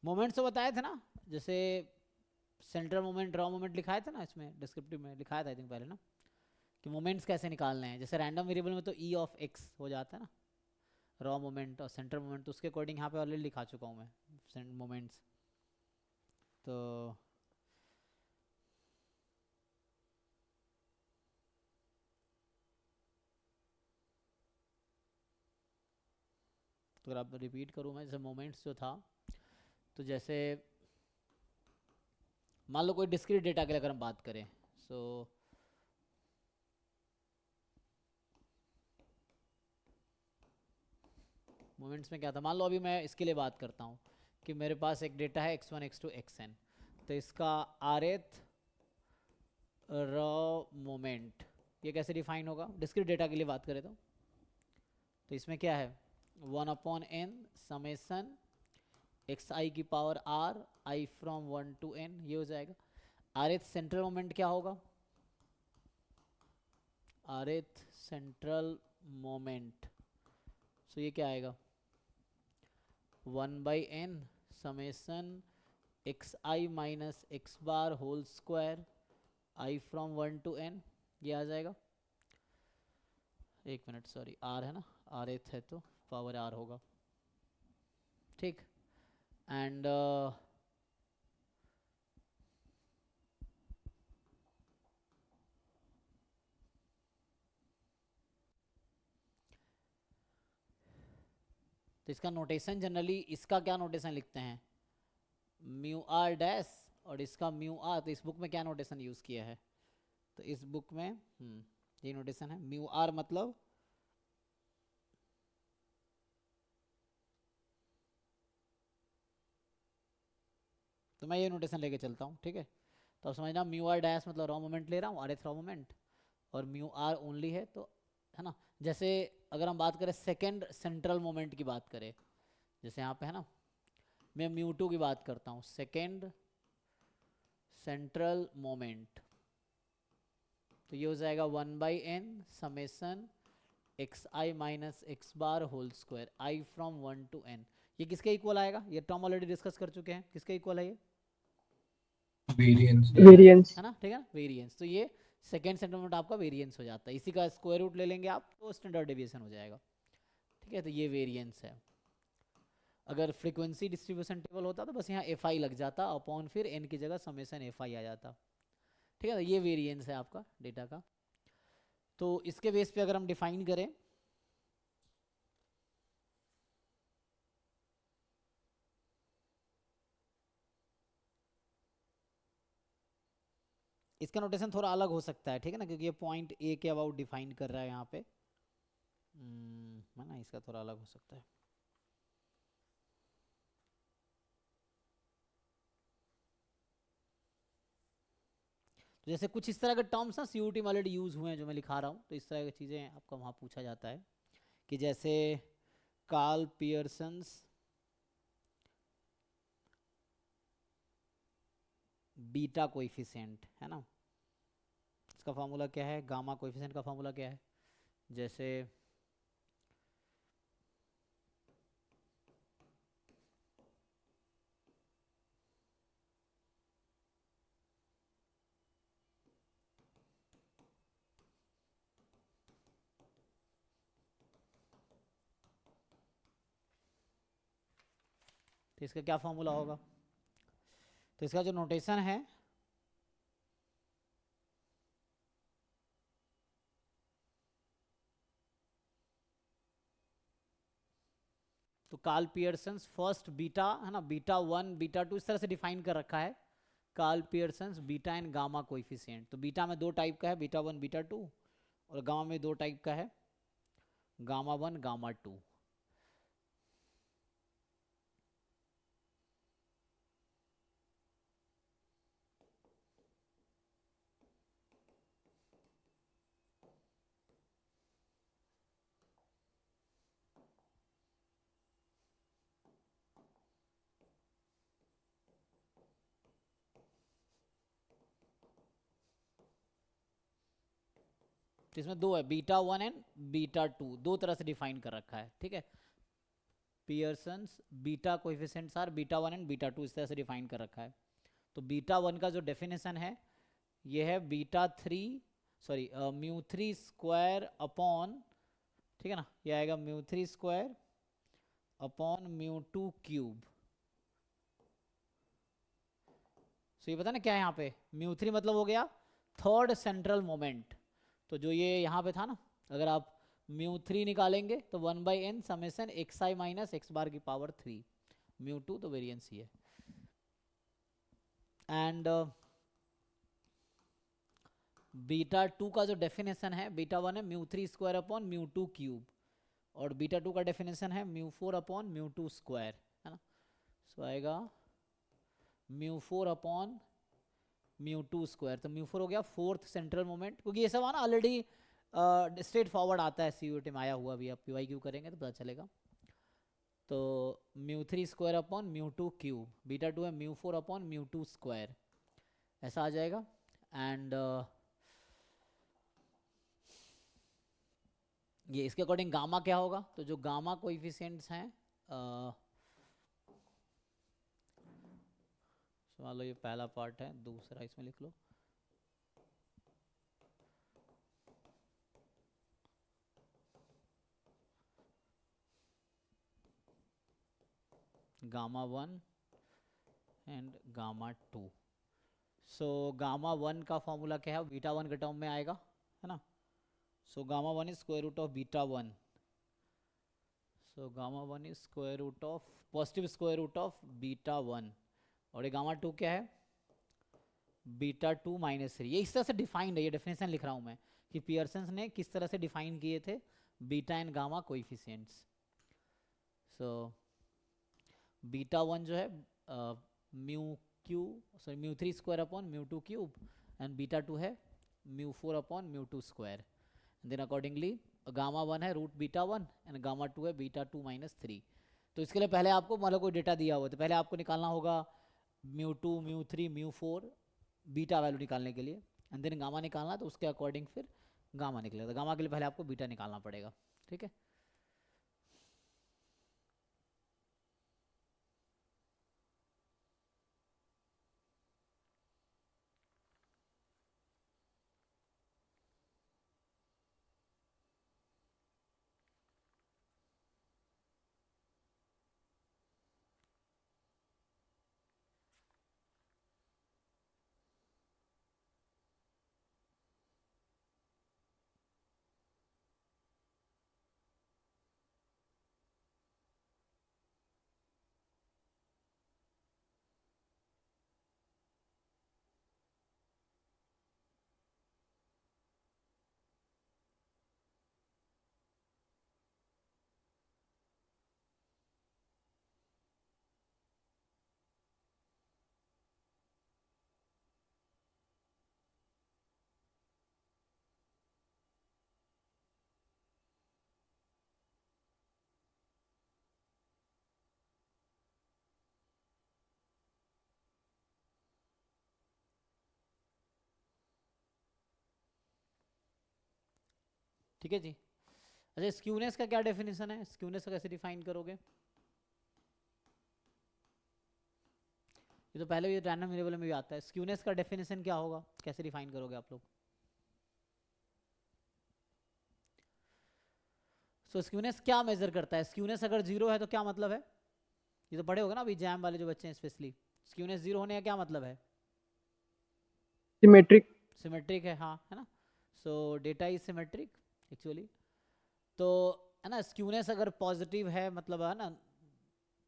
मोमेंट्स तो बताए थे ना, जैसे सेंट्रल मोमेंट, रॉ मोमेंट लिखाए थे ना, इसमें डिस्क्रिप्टिव में लिखाया था आई थिंक पहले ना, कि मोमेंट्स कैसे निकालने हैं। जैसे रैंडम वेरिएबल में तो ई ऑफ एक्स हो जाता है ना, रॉ मोमेंट और सेंट्रल मोमेंट, तो उसके अकॉर्डिंग यहाँ पे ऑलरेडी लिखा चुका हूँ मैं मोमेंट्स। तो अगर आप रिपीट करूँ मैं, जैसे मोमेंट्स जो था, तो जैसे मान लो कोई डिस्क्रीट डेटा के लिए अगर हम बात करें, सो मोमेंट्स में क्या था, मान लो अभी मैं इसके लिए बात करता हूँ कि मेरे पास एक डेटा है x1 x2 xn, तो इसका rth रॉ मोमेंट ये कैसे डिफाइन होगा, डिस्क्रीट डेटा के लिए बात करें तो इसमें क्या है, 1/n समेसन xi की power r i from 1 to n, ये हो जाएगा। rth सेंट्रल मोमेंट क्या होगा, rth सेंट्रल मोमेंट, सो ये क्या आएगा, 1/n summation xi minus x bar whole square i from 1 to n, ये आ जाएगा। एक मिनट, सॉरी r है ना, rth है तो पावर r होगा, ठीक। एंड तो इसका नोटेशन जनरली, इसका क्या नोटेशन लिखते हैं, म्यू आर डैश, और इसका म्यू आर। तो इस बुक में क्या नोटेशन यूज़ किया है, तो इस बुक में ये नोटेशन है म्यू आर मतलब तो मैं ये नोटेशन लेके चलता हूँ, ठीक है। तो अब समझना म्यू आर डैश मतलब रॉ मोमेंट ले रहा हूँ, आर एथ रॉ मोमेंट, और म्यू आर ओनली है, तो है ना। जैसे अगर हम बात करें सेकेंड सेंट्रल मोमेंट की बात करें, जैसे यहाँ पे है ना, मैं म्यू टू की बात करता हूँ, सेकेंड सेंट्रल मोमेंट, तो ये हो जाएगा 1/n summation X I minus X bar whole square I from 1 to n। ये किसके इक्वल आएगा, ये टर्म ऑलरेडी डिस्कस कर चुके हैं, किसके इक्वल है ये, वेरिएंस वेरिएंस। है ना, ठीक है ना, वेरिएंस। तो ये सेकेंड सेंट्रल मोमेंट आपका वेरिएंस हो जाता है, इसी का स्क्वायर रूट ले लेंगे आप तो स्टैंडर्ड डेविएशन हो जाएगा, ठीक है। तो ये वेरिएंस है। अगर फ्रीक्वेंसी डिस्ट्रीब्यूशन टेबल होता तो बस यहाँ एफ आई लग जाता अपॉन फिर एन की जगह समेसन एफ आई आ जाता, ठीक है। तो ये वेरिएंस है आपका डेटा का। तो इसके बेस पे अगर हम डिफाइन करें, इसका नोटेशन थोड़ा अलग हो सकता है, ठीक है ना, क्योंकि ये पॉइंट ए के अबाउट डिफाइन कर रहा है यहाँ पे, है ना, इसका थोड़ा अलग हो सकता है। तो जैसे कुछ इस तरह के टर्म्स ना सीयूटी में ऑलरेडी यूज हुए हैं जो मैं लिखा रहा हूँ, तो इस तरह की चीज़ें आपका वहाँ पूछा जाता है कि जैसे कार्ल पियर्सन्स बीटा कोएफिशिएंट, है ना, इसका फार्मूला क्या है, गामा कोएफिशिएंट का फार्मूला क्या है, जैसे तो इसका क्या फार्मूला होगा, तो इसका जो नोटेशन है तो कार्ल पियर्सन्स फर्स्ट बीटा, है ना, बीटा 1 बीटा 2 इस तरह से डिफाइन कर रखा है, Karl Pearson's beta and gamma coefficient. तो बीटा में दो टाइप का है, बीटा 1 बीटा 2, और गामा में दो टाइप का है, गामा 1 गामा 2। तो इसमें दो है, बीटा 1 एंड बीटा 2, दो तरह से डिफाइन कर रखा है, ठीक है। Pearson's beta coefficients are beta 1 and beta 2 इस तरह से डिफाइन कर रखा है। तो बीटा 1 का जो डेफिनेशन है ये है beta 3 sorry mu 3 square upon, ठीक है ना, ये आएगा mu 3 square upon mu 2 cube. तो ये पता ना क्या है यहाँ पे, म्यू 3 मतलब हो गया थर्ड सेंट्रल मोमेंट, तो जो ये यहाँ पे था ना, अगर आप म्यू 3 निकालेंगे तो 1/n summation X I minus X बार की पावर 3, म्यू 2 तो वेरिएंस ही है। एंड बीटा 2 का जो डेफिनेशन है, बीटा 1 है mu 3 square upon mu 2 cube, और बीटा 2 का डेफिनेशन है म्यू 4 अपॉन म्यू 2 स्क्वायर, है ना। सो आएगा म्यू 4 अपॉन म्यू 2 स्क्वायर, तो म्यू 4 हो गया फोर्थ सेंट्रल मोमेंट, क्योंकि ये सब ना ऑलरेडी स्ट्रेट फॉरवर्ड आता है, सीयूटी में आया हुआ भी, आप पीवाईक्यू करेंगे तो पता चलेगा। तो mu 3 square upon mu 2 cube, beta 2 है म्यू 4 अपॉन म्यू 2 स्क्वायर, ऐसा आ जाएगा। एंड ये इसके अकॉर्डिंग गामा क्या होगा, तो जो गामा कोएफिशिएंट्स हैं मान लो ये पहला पार्ट है, दूसरा इसमें लिख लो, gamma 1 and gamma 2। So gamma 1 का फॉर्मूला क्या है, बीटा 1 के टर्म में आएगा, है ना। So gamma 1 is square root of beta 1। So gamma 1 is square root of positive square root of beta 1, और ये गामा 2 क्या है, बीटा 2 माइनस 3। ये इस तरह से डिफाइंड है, ये डेफिनेशन लिख रहा हूँ मैं कि पियर्सन ने किस तरह से डिफाइन किए थे beta and gamma coefficients. So beta 1 जो है mu 3 square upon mu 2 cube, and beta 2 है mu 4 upon mu 2 square. Then accordingly gamma 1 है रूट बीटा 1 एंड गामा 2 है बीटा 2 माइनस 3। तो इसके लिए पहले आपको मतलब कोई डेटा दिया हुआ, तो पहले आपको निकालना होगा mu 2 mu 3 mu 4 beta value निकालने के लिए, एंड देन गामा निकालना, तो उसके अकॉर्डिंग फिर गामा निकलेगा। तो गामा के लिए पहले आपको बीटा निकालना पड़ेगा, ठीक है। ठीक है जी। अच्छा, स्क्यूनेस का क्या डेफिनेशन है, स्क्यूनेस का कैसे डिफाइन करोगे? ये तो पहले भी रैंडम वेरिएबल में भी आता है। स्क्यूनेस का डेफिनेशन क्या होगा, कैसे डिफाइन करोगे आप लोग? सो स्क्यूनेस क्या मेजर करता है? स्क्यूनेस अगर जीरो है तो क्या मतलब है? ये तो पढ़े होगा ना अभी जैम वाले जो बच्चे हैं स्पेशली। स्क्यूनेस जीरो होने का क्या मतलब है? सिमेट्रिक। सिमेट्रिक है, हाँ, है ना। सो डेटा इज सिमेट्रिक एक्चुअली। तो है ना, स्क्यूनेस अगर पॉजिटिव है मतलब है ना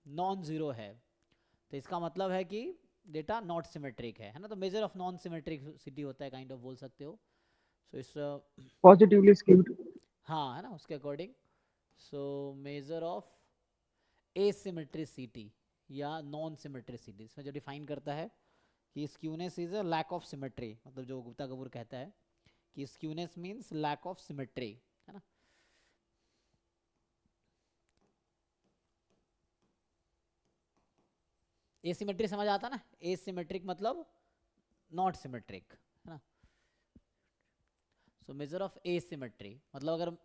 नॉन जीरो है, तो इसका मतलब है कि डेटा नॉट सिमेट्रिक है ना। तो मेजर ऑफ नॉन सिमेट्रिसिटी होता है, काइंड ऑफ बोल सकते हो। सो इस पॉजिटिवली स्क्यूड। हाँ, है ना, उसके according. So measure of asymmetricity या नॉन सिमेट्रिसिटी, इसमें जो डिफाइन करता है कि skewness is a lack of symmetry, मतलब जो गुप्ता कपूर कहता है कि skewness means lack of symmetry, है ना। एसिमेट्री समझ आता ना, एसिमेट्रिक मतलब नॉट सिमेट्रिक, है ना। सो मेजर ऑफ एसिमेट्री मतलब अगर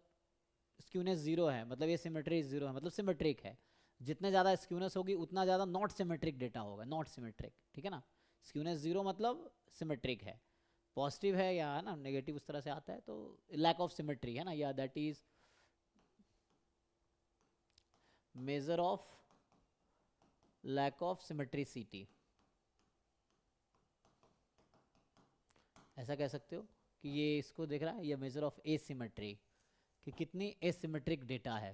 स्क्यूनेस जीरो है मतलब एसिमेट्री जीरो है मतलब सिमेट्रिक है। जितने ज़्यादा स्क्यूनेस होगी उतना ज़्यादा नॉट सिमेट्रिक डेटा होगा, नॉट सिमेट्रिक, ठीक है ना। स्क्यूनेस जीरो मतलब सिमेट्रिक है, पॉजिटिव है या है ना नेगेटिव उस तरह से आता है तो लैक ऑफ सिमेट्री है ना, या that is measure of lack of symmetricity, ऐसा कह सकते हो कि ये इसको देख रहा है, ये मेजर ऑफ एसिमेट्री कि कितनी एसिमेट्रिक डेटा है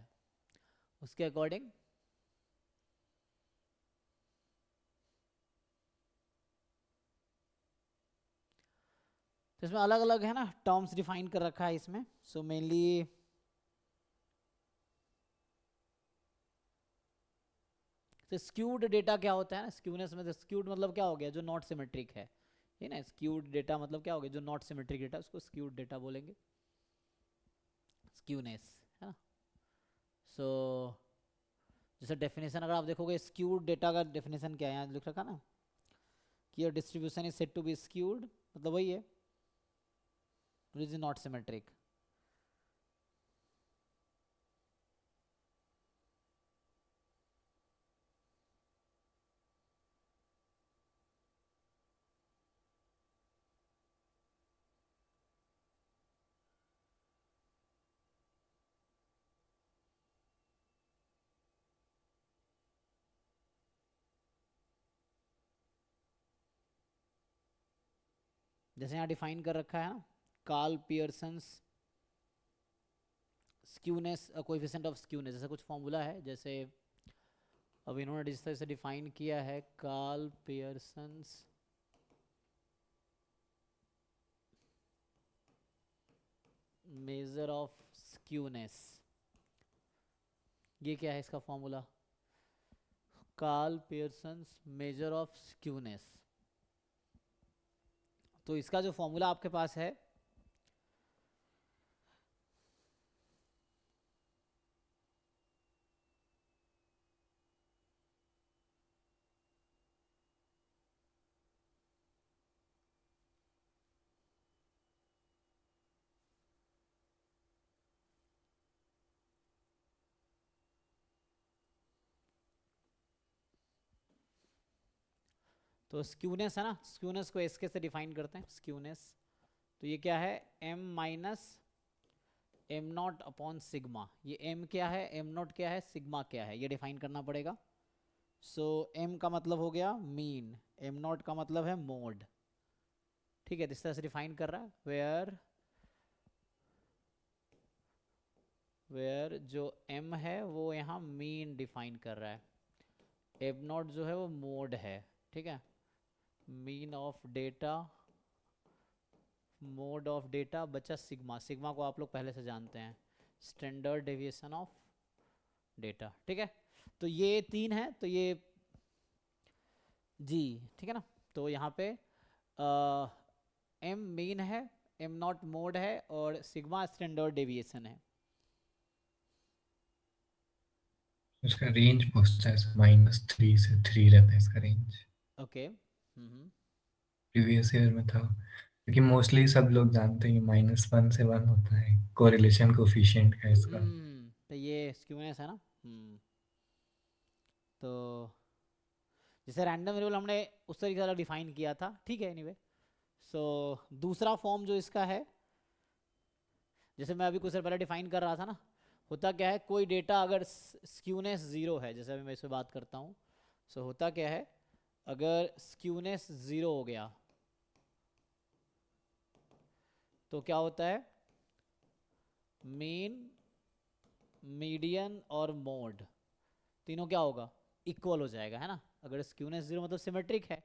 उसके अकॉर्डिंग। तो इसमें अलग अलग है ना टर्म्स डिफाइन कर रखा है इसमें। सो मेनली तो स्क्यूड डेटा क्या होता है ना, स्क्यूनेस में स्क्यूड मतलब क्या हो गया, जो नॉट सिमेट्रिक है, ये ना। स्क्यूड डेटा मतलब क्या हो गया, जो नॉट सिमेट्रिक डेटा, उसको स्क्यूड डेटा बोलेंगे, स्क्यूनेस, है ना। सो जैसे डेफिनेशन अगर आप देखोगे स्क्यूड डेटा का डेफिनेशन क्या है, यहाँ लिख रखा ना कि your distribution is said to be skewed, मतलब वही है विच इज नॉट सिमेट्रिक। जैसे यहाँ डिफाइन कर रखा है ना, Karl Pearson's skewness, coefficient of skewness, जैसा कुछ फॉर्मूला है, जैसे अब इन्होंने जिस तरह से डिफाइन किया है, Karl Pearson's measure of skewness, ये क्या है इसका formula, Karl Pearson's measure of skewness. तो इसका जो फॉर्मूला आपके पास है, तो स्क्यूनेस है ना, स्क्यूनेस को इसके से डिफाइन करते हैं, स्क्यूनेस तो ये क्या है, m minus am not upon sigma. ये m क्या है, m नॉट क्या है, सिग्मा क्या है, ये डिफाइन करना पड़ेगा। सो m का मतलब हो गया मीन, m नॉट का मतलब है मोड, ठीक है, इस तरह से डिफाइन कर रहा है, वेयर जो m है वो यहाँ मीन डिफाइन कर रहा है, m नॉट जो है वो मोड है, ठीक है, mean of data, mode of data बचा सिग्मा, सिग्मा को आप लोग पहले से जानते हैं, स्टैंडर्ड डेविएशन ऑफ डेटा, ठीक है। तो ये 3 है, तो ये जी, ठीक है ना। तो यहाँ पे m मीन है, m नॉट मोड है, और सिग्मा स्टैंडर्ड डेविएशन है। उसका रेंज पूछता है, -3 से 3 रहता है इसका रेंज। ओके, प्रीवियस ईयर में था, क्योंकि मोस्टली सब लोग जानते हैं -1 से 1 होता है कोरिलेशन कोफिशिएंट का इसका। तो ये स्क्यूनेस है ना। तो जैसे रैंडम वेरिएबल हमने उस तरीके से डिफाइन किया था, ठीक है, एनीवे। सो दूसरा फॉर्म जो इसका है, जैसे मैं अभी कुछ देर पहले डिफाइन कर रहा था ना, होता क्या है, कोई डेटा अगर स्क्यूनेस 0 है, जैसे अभी मैं इस पर बात करता हूँ, सो होता क्या है, अगर स्क्यूनेस 0 हो गया तो क्या होता है, मीन, मीडियन और मोड तीनों क्या होगा, इक्वल हो जाएगा, है ना। अगर स्क्यूनेस 0 मतलब सिमेट्रिक है,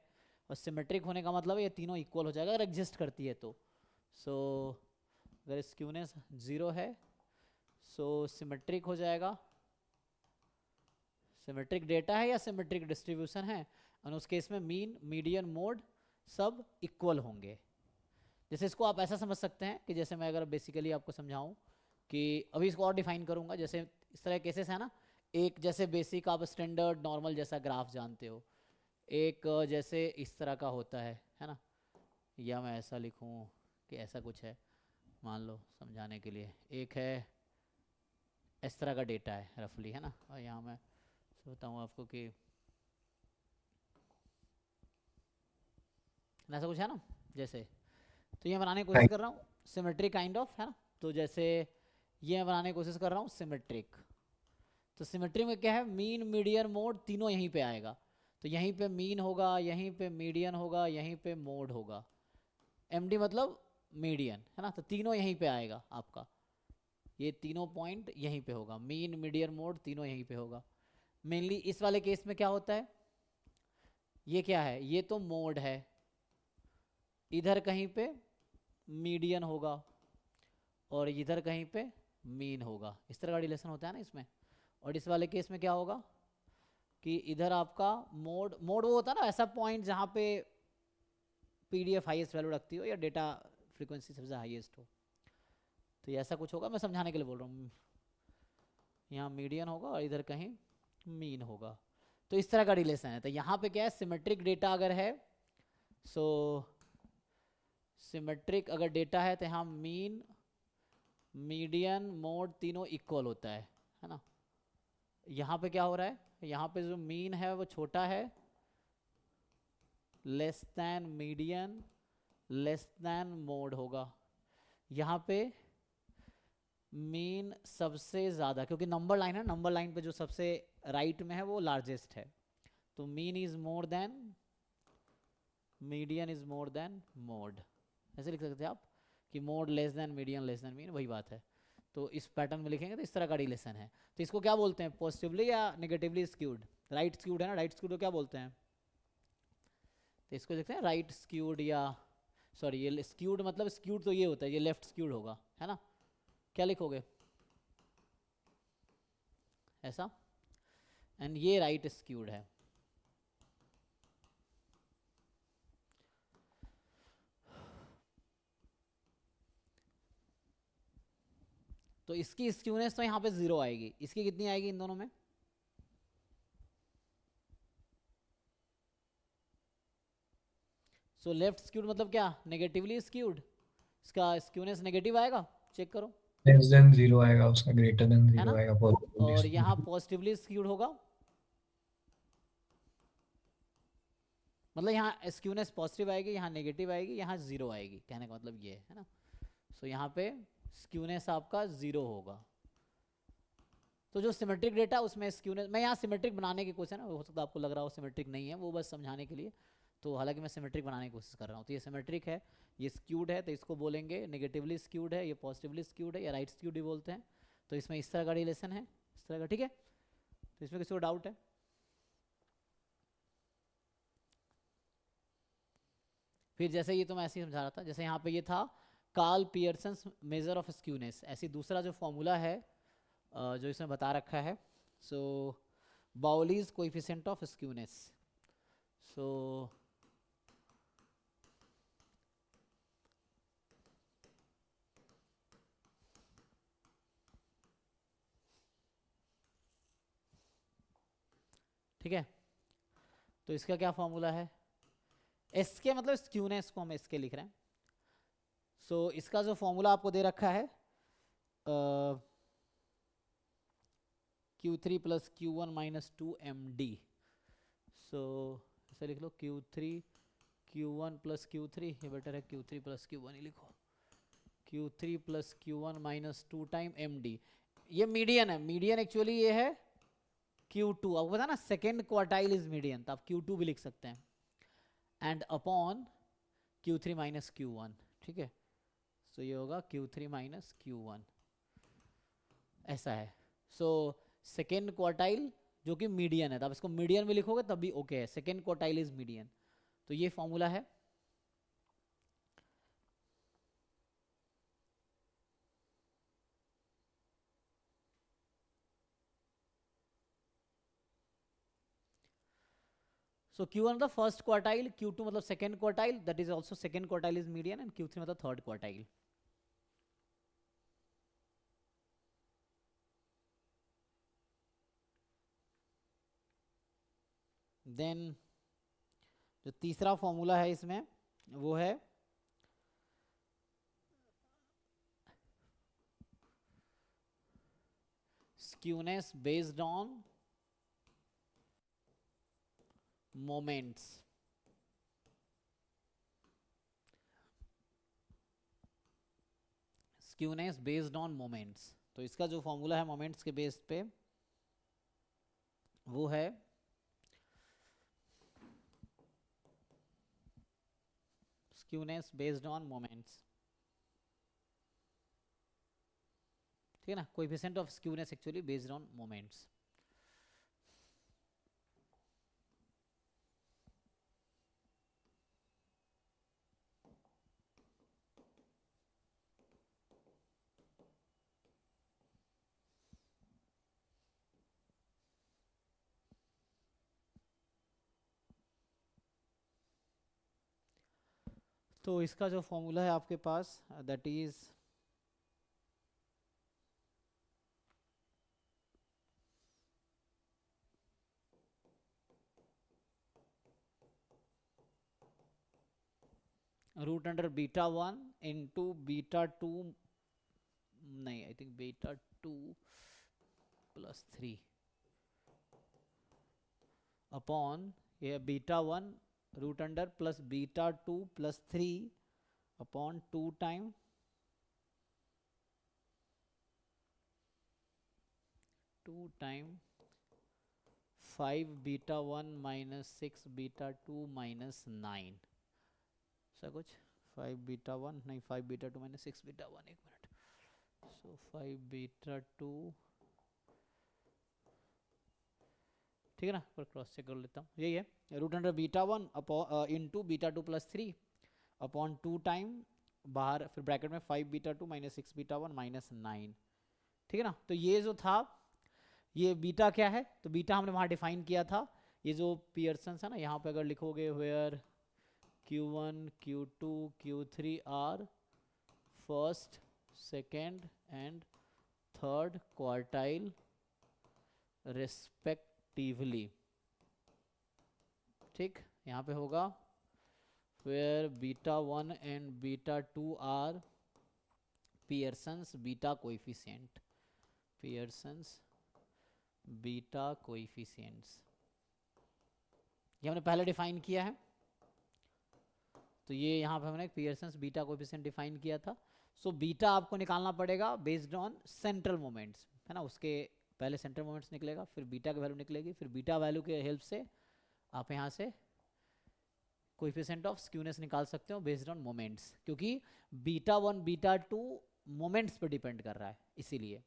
और सिमेट्रिक होने का मतलब है ये तीनों इक्वल हो जाएगा अगर एग्जिस्ट करती है तो। सो अगर स्क्यूनेस 0 है सो सिमेट्रिक हो जाएगा, सिमेट्रिक डेटा है या सिमेट्रिक डिस्ट्रीब्यूशन है, और उस केस में मीन, मीडियन, मोड सब इक्वल होंगे। जैसे इसको आप ऐसा समझ सकते हैं कि जैसे मैं अगर बेसिकली आपको समझाऊं कि अभी इसको और डिफाइन करूंगा, जैसे इस तरह केसेस है ना, एक जैसे बेसिक आप स्टैंडर्ड नॉर्मल जैसा ग्राफ जानते हो, एक जैसे इस तरह का होता है ना, या मैं ऐसा लिखूं कि ऐसा कुछ है, मान लो समझाने के लिए, एक है इस तरह का डेटा है रफली, है ना, और यहाँ मैं सोचता हूँ आपको कि ऐसा कुछ है ना, जैसे तो ये बनाने की कोशिश कर रहा हूँ सिमेट्रिक काइंड ऑफ, है ना। तो जैसे ये मैं बनाने की कोशिश कर रहा हूँ सिमेट्रिक, तो सिमेट्रिक में क्या है, मीन, मीडियन, मोड तीनों यहीं पे आएगा, तो यहीं पे मीन होगा, यहीं पे मीडियन होगा, यहीं पे मोड होगा, एमडी मतलब मीडियन, है ना, तो तीनों यहीं पे आएगा आपका, ये तीनों पॉइंट यहीं पे होगा, मीन, मीडियन, मोड तीनों यहीं पे होगा। मेनली इस वाले केस में क्या होता है, ये क्या है, ये तो मोड है, इधर कहीं पे मीडियन होगा और इधर कहीं पे मीन होगा, इस तरह का रिलेशन होता है ना इसमें। और इस वाले केस में क्या होगा कि इधर आपका मोड, मोड वो होता है ना ऐसा पॉइंट जहाँ पे पीडीएफ हाईएस्ट वैल्यू रखती हो या डेटा फ्रीक्वेंसी सबसे हाईएस्ट हो, तो ये ऐसा कुछ होगा, मैं समझाने के लिए बोल रहा हूँ। यहाँ मीडियन होगा और इधर कहीं मीन होगा, तो इस तरह का रिलेशन है। तो यहाँ पे क्या है, सिमेट्रिक डेटा अगर है, सो सिमेट्रिक अगर डेटा है तो यहाँ मीन, मीडियन, मोड तीनों इक्वल होता है ना। यहाँ पे क्या हो रहा है, यहाँ पे जो मीन है वो छोटा है, less than median, less than mode होगा, यहाँ पे मीन सबसे ज़्यादा, क्योंकि नंबर लाइन है, नंबर लाइन पे जो सबसे राइट में है वो लार्जेस्ट है, तो mean is more than, median is more than mode, ऐसे लिख सकते हैं आप कि mode less than median less than mean, वही बात है। तो इस पैटर्न में लिखेंगे तो इस तरह का रिलेशन है। तो इसको क्या बोलते हैं, पॉजिटिवली या नेगेटिवली स्क्यूड? राइट स्क्यूड है ना, राइट स्क्यूड को क्या बोलते हैं? तो इसको देखते हैं राइट स्क्यूड, या सॉरी ये स्क्यूड मतलब स्क्यूड तो ये होता है, ये लेफ्ट स्क्यूड होगा, है ना? क्या लिखोगे ऐसा, एंड ये राइट स्क्यूड है। तो इसकी स्क्यूनेस तो यहाँ पे 0 आएगी, इसकी कितनी आएगी इन दोनों में? सो लेफ्ट स्क्यूड मतलब क्या, नेगेटिवली स्क्यूड, इसका स्क्यूनेस नेगेटिव आएगा, चेक करो, लेस देन 0 आएगा, उसका ग्रेटर देन है ना? 0 आएगा positively और skewed। यहाँ पॉजिटिवली स्क्यूड होगा, मतलब यहाँ स्क्यूनेस पॉजिटिव आएगी, यहाँ नेगेटिव आएगी, यहाँ 0 आएगी, कहने का मतलब ये है ना। सो यहाँ पे स्क्यूनेस आपका 0 होगा। तो जो सिमेट्रिक डेटा उसमें स्क्यूनेस, मैं यहाँ सिमेट्रिक बनाने की कोशिश है ना, हो सकता है आपको लग रहा हो सिमेट्रिक नहीं है, वो बस समझाने के लिए, तो हालांकि मैं सिमेट्रिक बनाने की कोशिश कर रहा हूँ। तो ये सिमेट्रिक है, ये स्क्यूड है, तो इसको बोलेंगे नेगेटिवली स्क्यूड है, ये पॉजिटिवली स्क्यूड है, या राइट स्क्यूड ही बोलते हैं। तो इसमें इस तरह का रिलेशन है, इस तरह का, ठीक है? तो इसमें किसी को डाउट है? फिर जैसे ये तो मैं ऐसे ही समझा रहा था, जैसे यहाँ पे ये था Karl Pearson measure of skewness, ऐसी दूसरा जो फॉर्मूला है जो इसमें बता रखा है, सो बाउलीज कोएफिशिएंट ऑफ स्क्यूनेस। सो ठीक है, तो इसका क्या फॉर्मूला है? एस के मतलब स्क्यूनेस को हम एस के लिख रहे हैं। सो इसका जो फॉर्मूला आपको दे रखा है Q3 plus Q1 minus 2MD। सो इसे लिख लो Q3 Q1 प्लस Q3, ये बेटर है Q3 प्लस Q1 ही लिखो, Q3 plus Q1 minus 2 time MD। ये मीडियन है, मीडियन एक्चुअली ये है Q2, आपको पता ना सेकेंड क्वार्टाइल इज मीडियन, तो आप Q2 भी लिख सकते हैं, and upon Q3 minus Q1, ठीक है? सो ये होगा Q3 माइनस Q1, ऐसा है। सो सेकेंड क्वार्टाइल जो कि मीडियन है, तो आप इसको मीडियन में लिखोगे तब भी ओके है, सेकेंड क्वार्टाइल इज मीडियन। तो ये फॉर्मूला है। सो Q1 मतलब फर्स्ट क्वार्टाइल, Q2 मतलब second quartile, that is also second quartile is median, and Q3 मतलब थर्ड क्वार्टाइल। देन जो तीसरा फॉर्मूला है इसमें वो है skewness based on moments. Skewness based on moments, तो इसका जो फॉर्मूला है मोमेंट्स के बेस पे वो है स्क्यूनेस बेस्ड ऑन मोमेंट्स, ठीक है ना? Coefficient of skewness actually based on moments. तो इसका जो फॉर्मूला है आपके पास that is root under beta 1 into beta 2, नहीं I think beta 2 plus 3 upon ये beta 1 root under plus beta 2 plus 3 upon 2 time 5 beta 1 minus 6 beta 2 minus 9, ऐसा कुछ 5 बीटा 1 नहीं 5 बीटा 2 माइनस 6 बीटा 1, एक मिनट। सो 5 बीटा 2, ठीक है ना, पर क्रॉस चेक कर लेता हूँ, यही है root under beta 1 upon into beta 2 plus 3 upon 2 time बाहर, फिर ब्रैकेट में 5 बीटा 2 माइनस 6 बीटा 1 माइनस 9, ठीक है ना। तो ये जो था, ये बीटा क्या है, तो बीटा हमने वहाँ डिफाइन किया था, ये जो पियर्सन है ना, यहाँ पे अगर लिखोगे where Q1 Q2 Q3 are first second and third quartile respectively, ठीक, यहाँ पे होगा where beta 1 and beta 2 are Pearson's beta coefficient, Pearson's beta coefficients, ये हमने पहले डिफाइन किया है। तो ये यहाँ पे हमने पियर्सन्स बीटा कोएफिशिएंट डिफाइन किया था। सो बीटा आपको निकालना पड़ेगा बेस्ड ऑन सेंट्रल मोमेंट्स, है ना, उसके पहले सेंट्रल मोमेंट्स निकलेगा, फिर बीटा की वैल्यू निकलेगी, फिर बीटा वैल्यू के हेल्प से आप यहाँ से कोएफिशिएंट ऑफ स्क्यूनेस निकाल सकते हो बेस्ड ऑन मोमेंट्स, क्योंकि बीटा 1 बीटा 2 मोमेंट्स पर डिपेंड कर रहा है, इसीलिए।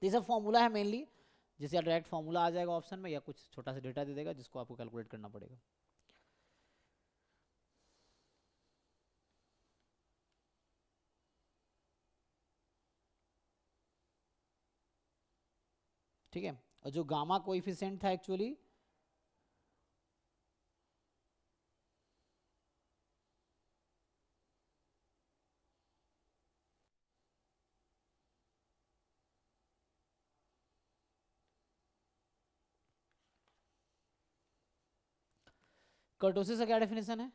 तो ये सब फॉर्मूला है मेनली, जैसे डायरेक्ट फॉर्मूला आ जाएगा ऑप्शन में, या कुछ छोटा सा डेटा दे देगा जिसको आपको कैलकुलेट करना पड़ेगा। ठीक है, और जो गामा कोएफिशिएंट था एक्चुअली कर्टोसिस का क्या डेफिनेशन है,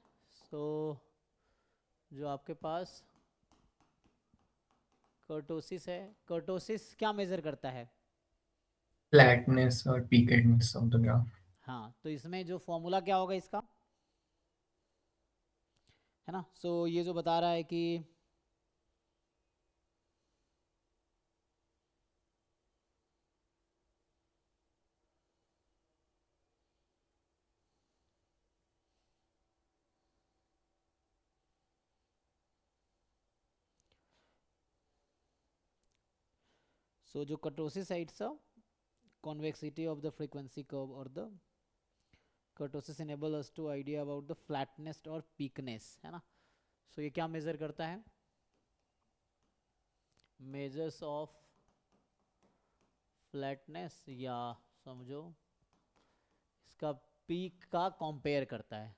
जो आपके पास कर्टोसिस है, कर्टोसिस क्या मेजर करता है, फ्लैटनेस और पीकेडनेस ऑफ द ग्राफ। हाँ, तो इसमें जो फॉर्मूला क्या होगा इसका, है ना। ये जो बता रहा है कि जो कर्टोसिस है it's a convexity of the frequency curve or the kurtosis enable us to idea about the flatness और peakness, है ना। ये क्या मेजर करता है, measures of flatness, या समझो इसका पीक का कंपेयर करता है।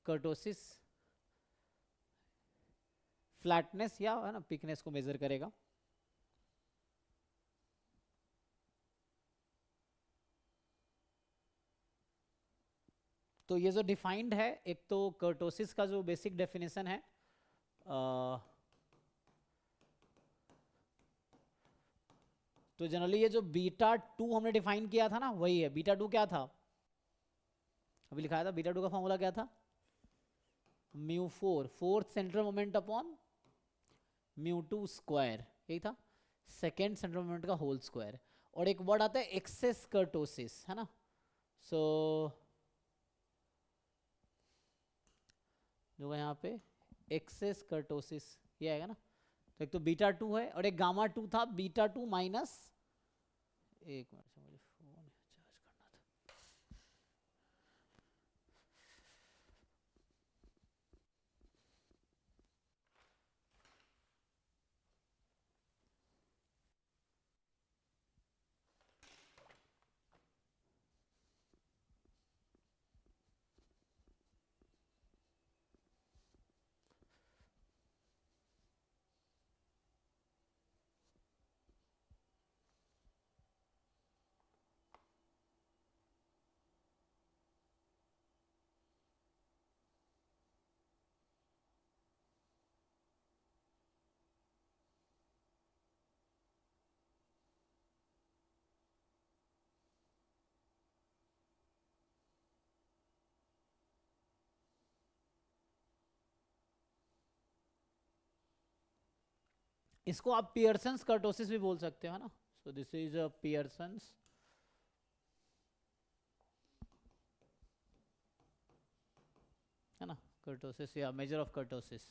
कर्टोसिस फ्लैटनेस या, है ना, पीकनेस को मेजर करेगा। तो ये जो डिफाइंड है, एक तो कर्टोसिस का जो बेसिक डेफिनेशन है, तो जनरली ये जो बीटा 2 हमने डिफाइन किया था ना, वही है। बीटा 2 क्या था, अभी लिखाया था, बीटा 2 का फॉर्मूला क्या था, μ4 fourth central moment upon μ2 square, यही था, सेकेंड सेंट्रल मोमेंट का होल स्क्वायर, और एक वर्ड आता है एक्सेस कर्टोसिस, है ना। जो यहाँ पे एक्सेस कर्टोसिस ये आएगा ना, तो एक तो बीटा 2 है और एक गामा 2 था, बीटा 2 माइनस, एक मिनट से मुझे फोन चार्ज करना था, इसको आप पियर्सन्स कर्टोसिस भी बोल सकते हो, है ना। This is a Pearson's kurtosis या मेजर ऑफ कर्टोसिस.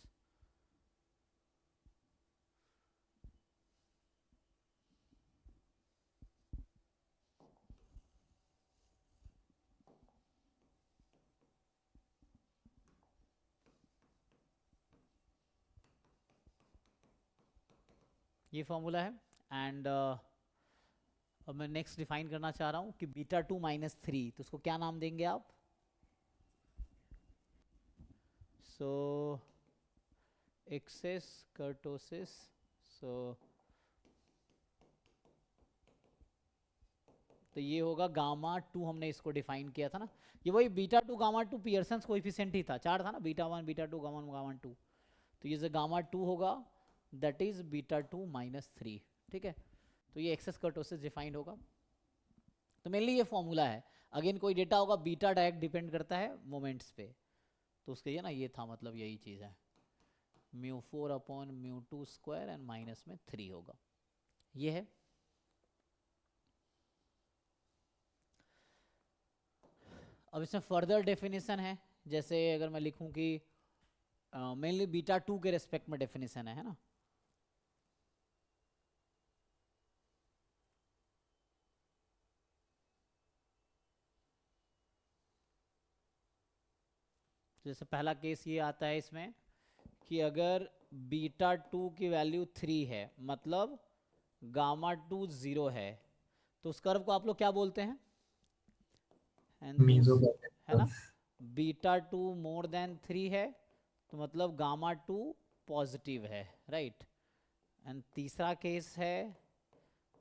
ये फॉर्मूला है. एंड अब मैं नेक्स्ट डिफाइन करना चाह रहा हूँ कि बीटा 2 माइनस 3, तो उसको क्या नाम देंगे आप? सो एक्सेस कर्टोसिस. सो तो ये होगा गामा 2, हमने इसको डिफाइन किया था ना. ये वही बीटा 2 गामा 2 पियर्सन्स कोएफिशिएंट ही था, 4 था ना, बीटा 1 बीटा 2 गामा 1 गामा 2. तो ये जो गामा 2 होगा दैट इज बीटा 2 माइनस 3. ठीक है, तो ये एक्सेस कर्टोसिस डिफाइंड होगा. तो मेनली ये फॉर्मूला है. अगेन कोई डेटा होगा, बीटा डायरेक्ट डिपेंड करता है मोमेंट्स पे, तो उसके ये ना ये था, मतलब यही चीज़ है. μ4 अपॉन μ2 स्क्वायर एंड माइनस में 3 होगा. ये है. अब इसमें फर्दर डेफिनेशन है. जैसे अगर मैं लिखूं कि मेनली बीटा 2 के रेस्पेक्ट में डेफिनेशन है ना. जैसे पहला केस ये आता है इसमें कि अगर बीटा 2 की वैल्यू 3 है, मतलब गामा 2 0 है, तो उस कर्व को आप लोग क्या बोलते हैं? मीजो है ना. बीटा 2 मोर देन 3 है, तो मतलब गामा 2 पॉजिटिव है, राइट. एंड तीसरा केस है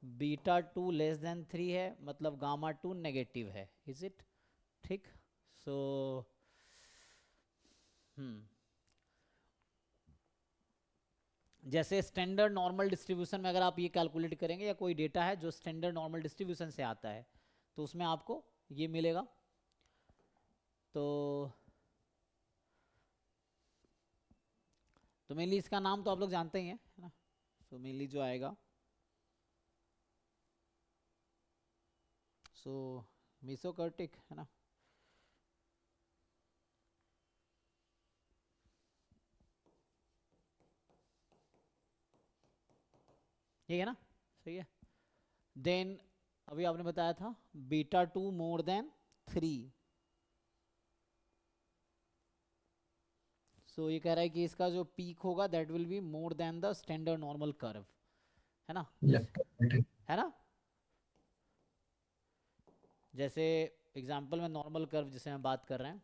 बीटा 2 लेस देन 3 है, मतलब गामा 2 नेगेटिव है. Is it? ठीक. सो जैसे स्टैंडर्ड नॉर्मल डिस्ट्रीब्यूशन में अगर आप ये कैलकुलेट करेंगे, या कोई डेटा है जो स्टैंडर्ड नॉर्मल डिस्ट्रीब्यूशन से आता है, तो उसमें आपको ये मिलेगा. तो मेनली इसका नाम तो आप लोग जानते ही हैं, है ना. सो मेनली जो आएगा, सो मेसोकर्टिक, है ना. ये है ना, सही है. देन अभी आपने बताया था बीटा 2 मोर देन 3. सो ये कह रहा है कि इसका जो पीक होगा that will be more than the standard normal curve, है ना. है ना. जैसे एग्जांपल में नॉर्मल कर्व जिसे हम बात कर रहे हैं,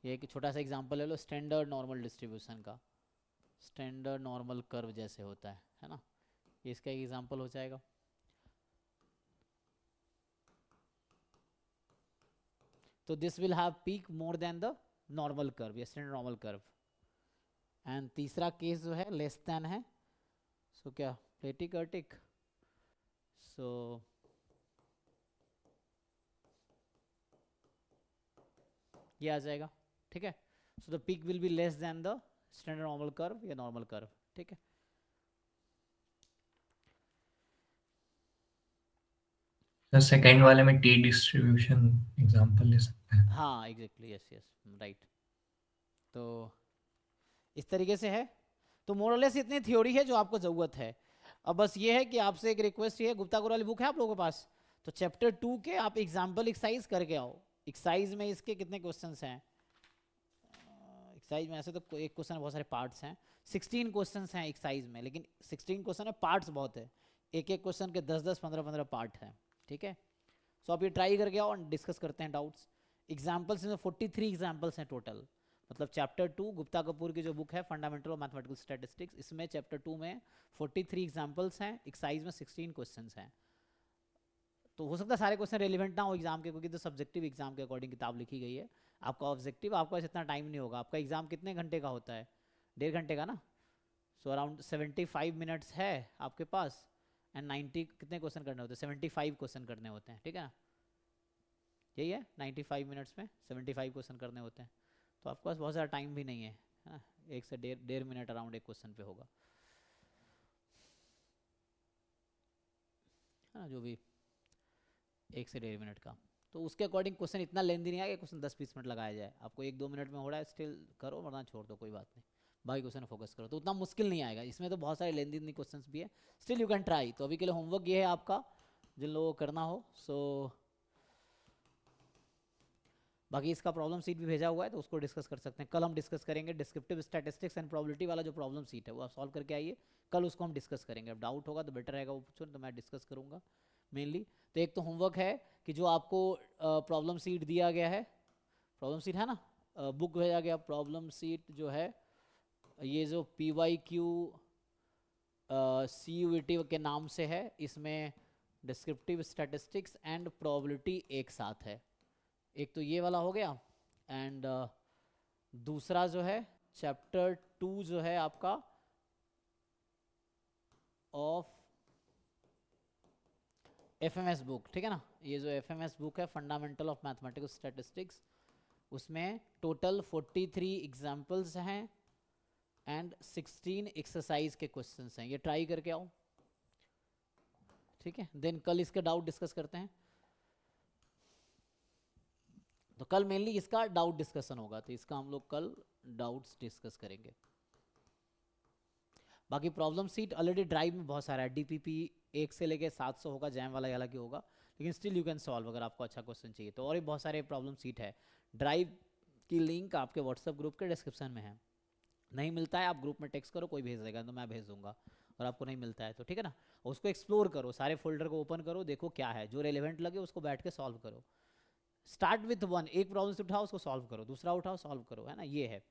ये एक छोटा सा एग्जांपल ले लो स्टैंडर्ड नॉर्मल डिस्ट्रीब्यूशन का. स्टैंडर्ड नॉर्मल कर्व जैसे होता है ना. ये इसका एक एग्जांपल हो जाएगा. तो this will have peak more than the normal curve या स्टैंडर्ड नॉर्मल कर्व. एंड तीसरा केस जो है लेस देन है. सो क्या प्लेटिकर्टिक. सो ये आ जाएगा. ठीक है. So the peak will be less than the standard normal curve या नॉर्मल कर्व. ठीक है. तो सेकंड वाले में टी डिस्ट्रीब्यूशन एग्जांपल ले सकते हैं. हाँ एग्जैक्टली, यस यस राइट. तो इस तरीके से है. तो मोरलेस इतनी थ्योरी है जो आपको ज़रूरत है. अब बस ये है कि आपसे एक रिक्वेस्ट ये है, गुप्ता गुरु वाली बुक है आप लोगों के पास, तो चैप्टर 2 के आप एग्जाम्पल एक्सरसाइज करके आओ. एक्सरसाइज में इसके कितने क्वेश्चंस हैं? एक्सरसाइज में ऐसे तो एक क्वेश्चन बहुत सारे पार्ट्स हैं, 16 क्वेश्चंस हैं एक्सरसाइज में, लेकिन 16 क्वेश्चन है, पार्ट्स बहुत है. एक एक क्वेश्चन के 10-10 15-15 पार्ट हैं. ठीक है. सो आप ये ट्राई करके आओ और डिस्कस करते हैं डाउट्स. एग्जाम्पल्स में 43 एग्जाम्पल्स हैं टोटल. मतलब चैप्टर 2 गुप्ता कपूर की जो बुक है फंडामेंटल ऑफ मैथमेटिकल स्टैटिस्टिक्स, इसमें चैप्टर 2 में 43 एग्जाम्पल्स हैं, एक्सरसाइज में 16 क्वेश्चंस हैं. तो हो सकता है सारे क्वेश्चन रेलिवेंट ना हो एग्जाम के, क्योंकि तो सब्जेक्टिव एग्जाम के अकॉर्डिंग किताब लिखी गई है. आपका ऑब्जेक्टिव, आपका इतना टाइम नहीं होगा. आपका एग्जाम कितने घंटे का होता है? 1.5 घंटे का ना. सो अराउंड 75 मिनट्स है आपके पास. एंड 90 कितने क्वेश्चन करने होते हैं? 75 क्वेश्चन करने होते हैं. ठीक है ना. यही है, 95 मिनट्स में 75 क्वेश्चन करने होते हैं. तो आपके पास बहुत ज़्यादा टाइम भी नहीं है, है ना. 1 से 1.5 मिनट अराउंड एक क्वेश्चन पे होगा, है ना, जो भी 1 से 1.5 मिनट का. तो उसके अकॉर्डिंग क्वेश्चन इतना लेंदी नहीं आएगा, क्वेश्चन 10-20 मिनट लगाया जाए। आपको 1-2 मिनट में हो रहा है स्टिल करो, वरना छोड़ दो, कोई बात नहीं, बाकी क्वेश्चन फोकस करो, तो उतना मुश्किल नहीं आएगा। इसमें तो बहुत सारे लेंदी क्वेश्चन भी है, स्टिल यू कैन ट्राई। तो अभी के लिए होमवर्क ये है आपका, जिन लोगों को करना हो। सो बाकी इसका प्रॉब्लम सीट भी भेजा हुआ है, तो उसको डिस्कस कर सकते हैं। कल हम डिस्कस करेंगे डिस्क्रिप्टिव स्टैटिस्टिक्स एंड प्रोबेबिलिटी वाला जो प्रॉब्लम सीट है, वो आप सॉल्व करके आइए, कल उसको हम डिस्कस करेंगे। अब डाउट होगा तो बेटर रहेगा वो पूछो, तो मैं डिस्कस करूँगा मेनली। तो एक तो होमवर्क है कि जो आपको प्रॉब्लम सीट दिया गया है, प्रॉब्लम सीट है ना, बुक भेजा गया, प्रॉब्लम सीट जो है ये जो PYQ CUET के नाम से है, इसमें डिस्क्रिप्टिव स्टैटिस्टिक्स एंड प्रोबेबिलिटी एक साथ है। एक तो ये वाला हो गया, एंड दूसरा जो है चैप्टर 2 जो है आपका ऑफ FMS बुक, ठीक है ना। ये जो FMS बुक है, फंडामेंटल ऑफ मैथमेटिकल स्टैटिस्टिक्स, उसमें टोटल 43 एग्जाम्पल्स हैं एंड 16 एक्सरसाइज के क्वेश्चंस हैं। ये ट्राई करके आओ, ठीक है। देन कल इसके डाउट डिस्कस करते हैं। तो कल मेनली इसका डाउट डिस्कशन होगा, तो इसका हम लोग कल डाउट्स डिस्कस करेंगे। बाकी प्रॉब्लम सीट ऑलरेडी ड्राइव में बहुत सारा है, DPP 1 से लेके 700 होगा, जैम वाला हालांकि होगा, लेकिन स्टिल यू कैन सॉल्व अगर आपको अच्छा क्वेश्चन चाहिए तो। और भी बहुत सारे प्रॉब्लम सीट है, ड्राइव की लिंक आपके व्हाट्सएप ग्रुप के डिस्क्रिप्शन में है। नहीं मिलता है आप ग्रुप में टेक्स्ट करो, कोई भेज देगा, तो मैं भेज दूंगा। और आपको नहीं मिलता है तो ठीक है ना, उसको एक्सप्लोर करो, सारे फोल्डर को ओपन करो, देखो क्या है, जो रेलिवेंट लगे उसको बैठ के सॉल्व करो। स्टार्ट विथ वन, एक प्रॉब्लम से उठाओ उसको सॉल्व करो, दूसरा उठाओ सॉल्व करो, है ना, ये है।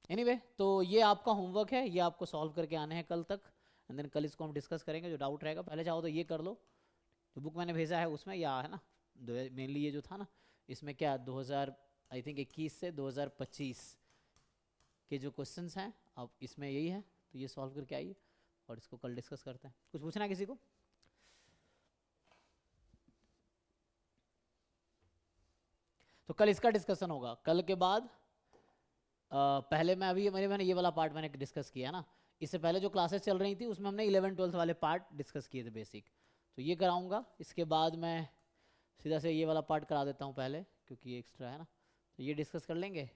एनीवे तो ये आपका होमवर्क है, ये आपको सॉल्व करके आने हैं कल तक, एंड देन कल इसको हम डिस्कस करेंगे। जो डाउट रहेगा पहले चाहो तो ये कर लो, जो बुक मैंने भेजा है उसमें, या है ना मेनली ये जो था ना, इसमें क्या 2021 से 2025 के जो क्वेश्चंस हैं, अब इसमें यही है, तो ये सॉल्व करके आइए और इसको कल डिस्कस करते हैं। कुछ पूछना है किसी को? तो कल इसका डिस्कशन होगा। कल के बाद पहले मैं अभी मैंने ये वाला पार्ट मैंने डिस्कस किया है ना, इससे पहले जो क्लासेस चल रही थी उसमें हमने 11th-12th वाले पार्ट डिस्कस किए थे बेसिक, तो ये कराऊंगा। इसके बाद मैं सीधा से ये वाला पार्ट करा देता हूँ पहले, क्योंकि ये एक्स्ट्रा है ना, तो ये डिस्कस कर लेंगे।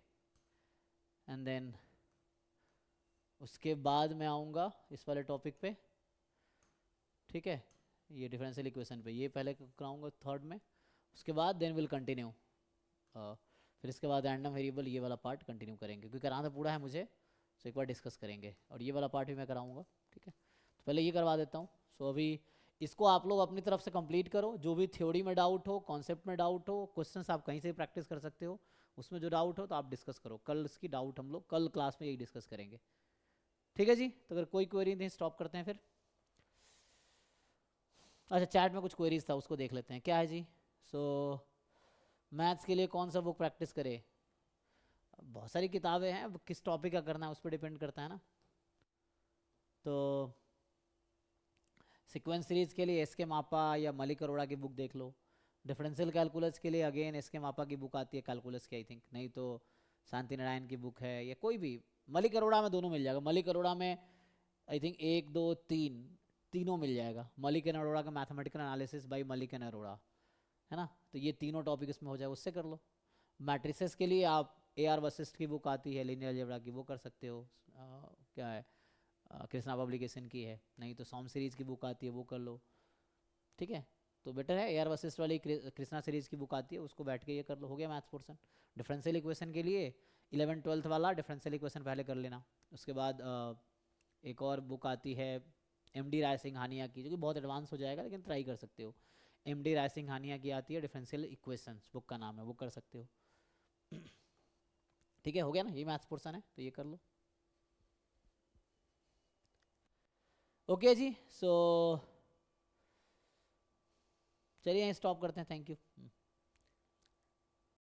एंड देन उसके बाद मैं आऊँगा इस वाले टॉपिक पे, ठीक है, ये डिफरेंशियल इक्वेशन पे, ये पहले कराऊंगा 3rd में। उसके बाद देन विल कंटिन्यू, फिर इसके बाद रैंडम वेरिएबल ये वाला पार्ट कंटिन्यू करेंगे, क्योंकि कराना पूरा है मुझे, तो एक बार डिस्कस करेंगे। और ये वाला पार्ट भी मैं कराऊंगा, ठीक है। तो पहले ये करवा देता हूँ। सो अभी इसको आप लोग अपनी तरफ से कंप्लीट करो, जो भी थ्योरी में डाउट हो, कॉन्सेप्ट में डाउट हो, क्वेश्चंस आप कहीं से भी प्रैक्टिस कर सकते हो, उसमें जो डाउट हो तो आप डिस्कस करो। कल इसकी डाउट हम लोग कल क्लास में यही डिस्कस करेंगे, ठीक है जी। तो अगर कोई क्वेरी नहीं, स्टॉप करते हैं फिर। अच्छा, चैट में कुछ क्वेरीज था, उसको देख लेते हैं। क्या है जी? सो मैथ्स के लिए कौन सा बुक प्रैक्टिस करे? बहुत सारी किताबें हैं, अब किस टॉपिक का करना है उस पर डिपेंड करता है ना। तो सीक्वेंस सीरीज के लिए SK मापा या मलिक अरोड़ा की बुक देख लो। डिफरेंशियल कैलकुलस के लिए अगेन SK मापा की बुक आती है कैलकुलस की, आई थिंक, नहीं तो शांति नारायण की बुक है, या कोई भी। मलिक अरोड़ा में दोनों मिल जाएगा। मलिक अरोड़ा में आई थिंक 1, 2, 3 तीनों मिल जाएगा। मलिक एंड अरोड़ा का mathematical analysis bye Malik and Arora, है ना, तो ये तीनों टॉपिक इसमें हो जाए, उससे कर लो। मैट्रिसेस के लिए आप AR वशिष्ठ की बुक आती है लीनियर अलजेब्रा की, वो कर सकते हो। क्या है, कृष्णा पब्लिकेशन की है, नहीं तो सॉम सीरीज की बुक आती है, वो कर लो, ठीक है। तो बेटर है AR वशिष्ठ वाली कृष्णा सीरीज की बुक आती है, उसको बैठ के ये कर लो, हो गया मैथ्स पोर्सन। डिफरेंशियल इक्वेशन के लिए 11th-12th वाला डिफरेंशियल इक्वेशन पहले कर लेना। उसके बाद एक और बुक आती है MD राय सिंघानिया की, जो कि बहुत एडवांस हो जाएगा, लेकिन ट्राई कर सकते हो। MD राय सिंघानिया की आती है डिफरेंशियल इक्वेशंस, बुक का नाम है, वो कर सकते हो, ठीक है। हो गया ना, ये मैथ्स पोर्सन है, तो ये कर लो। ओके जी, सो चलिए स्टॉप करते हैं। Thank you.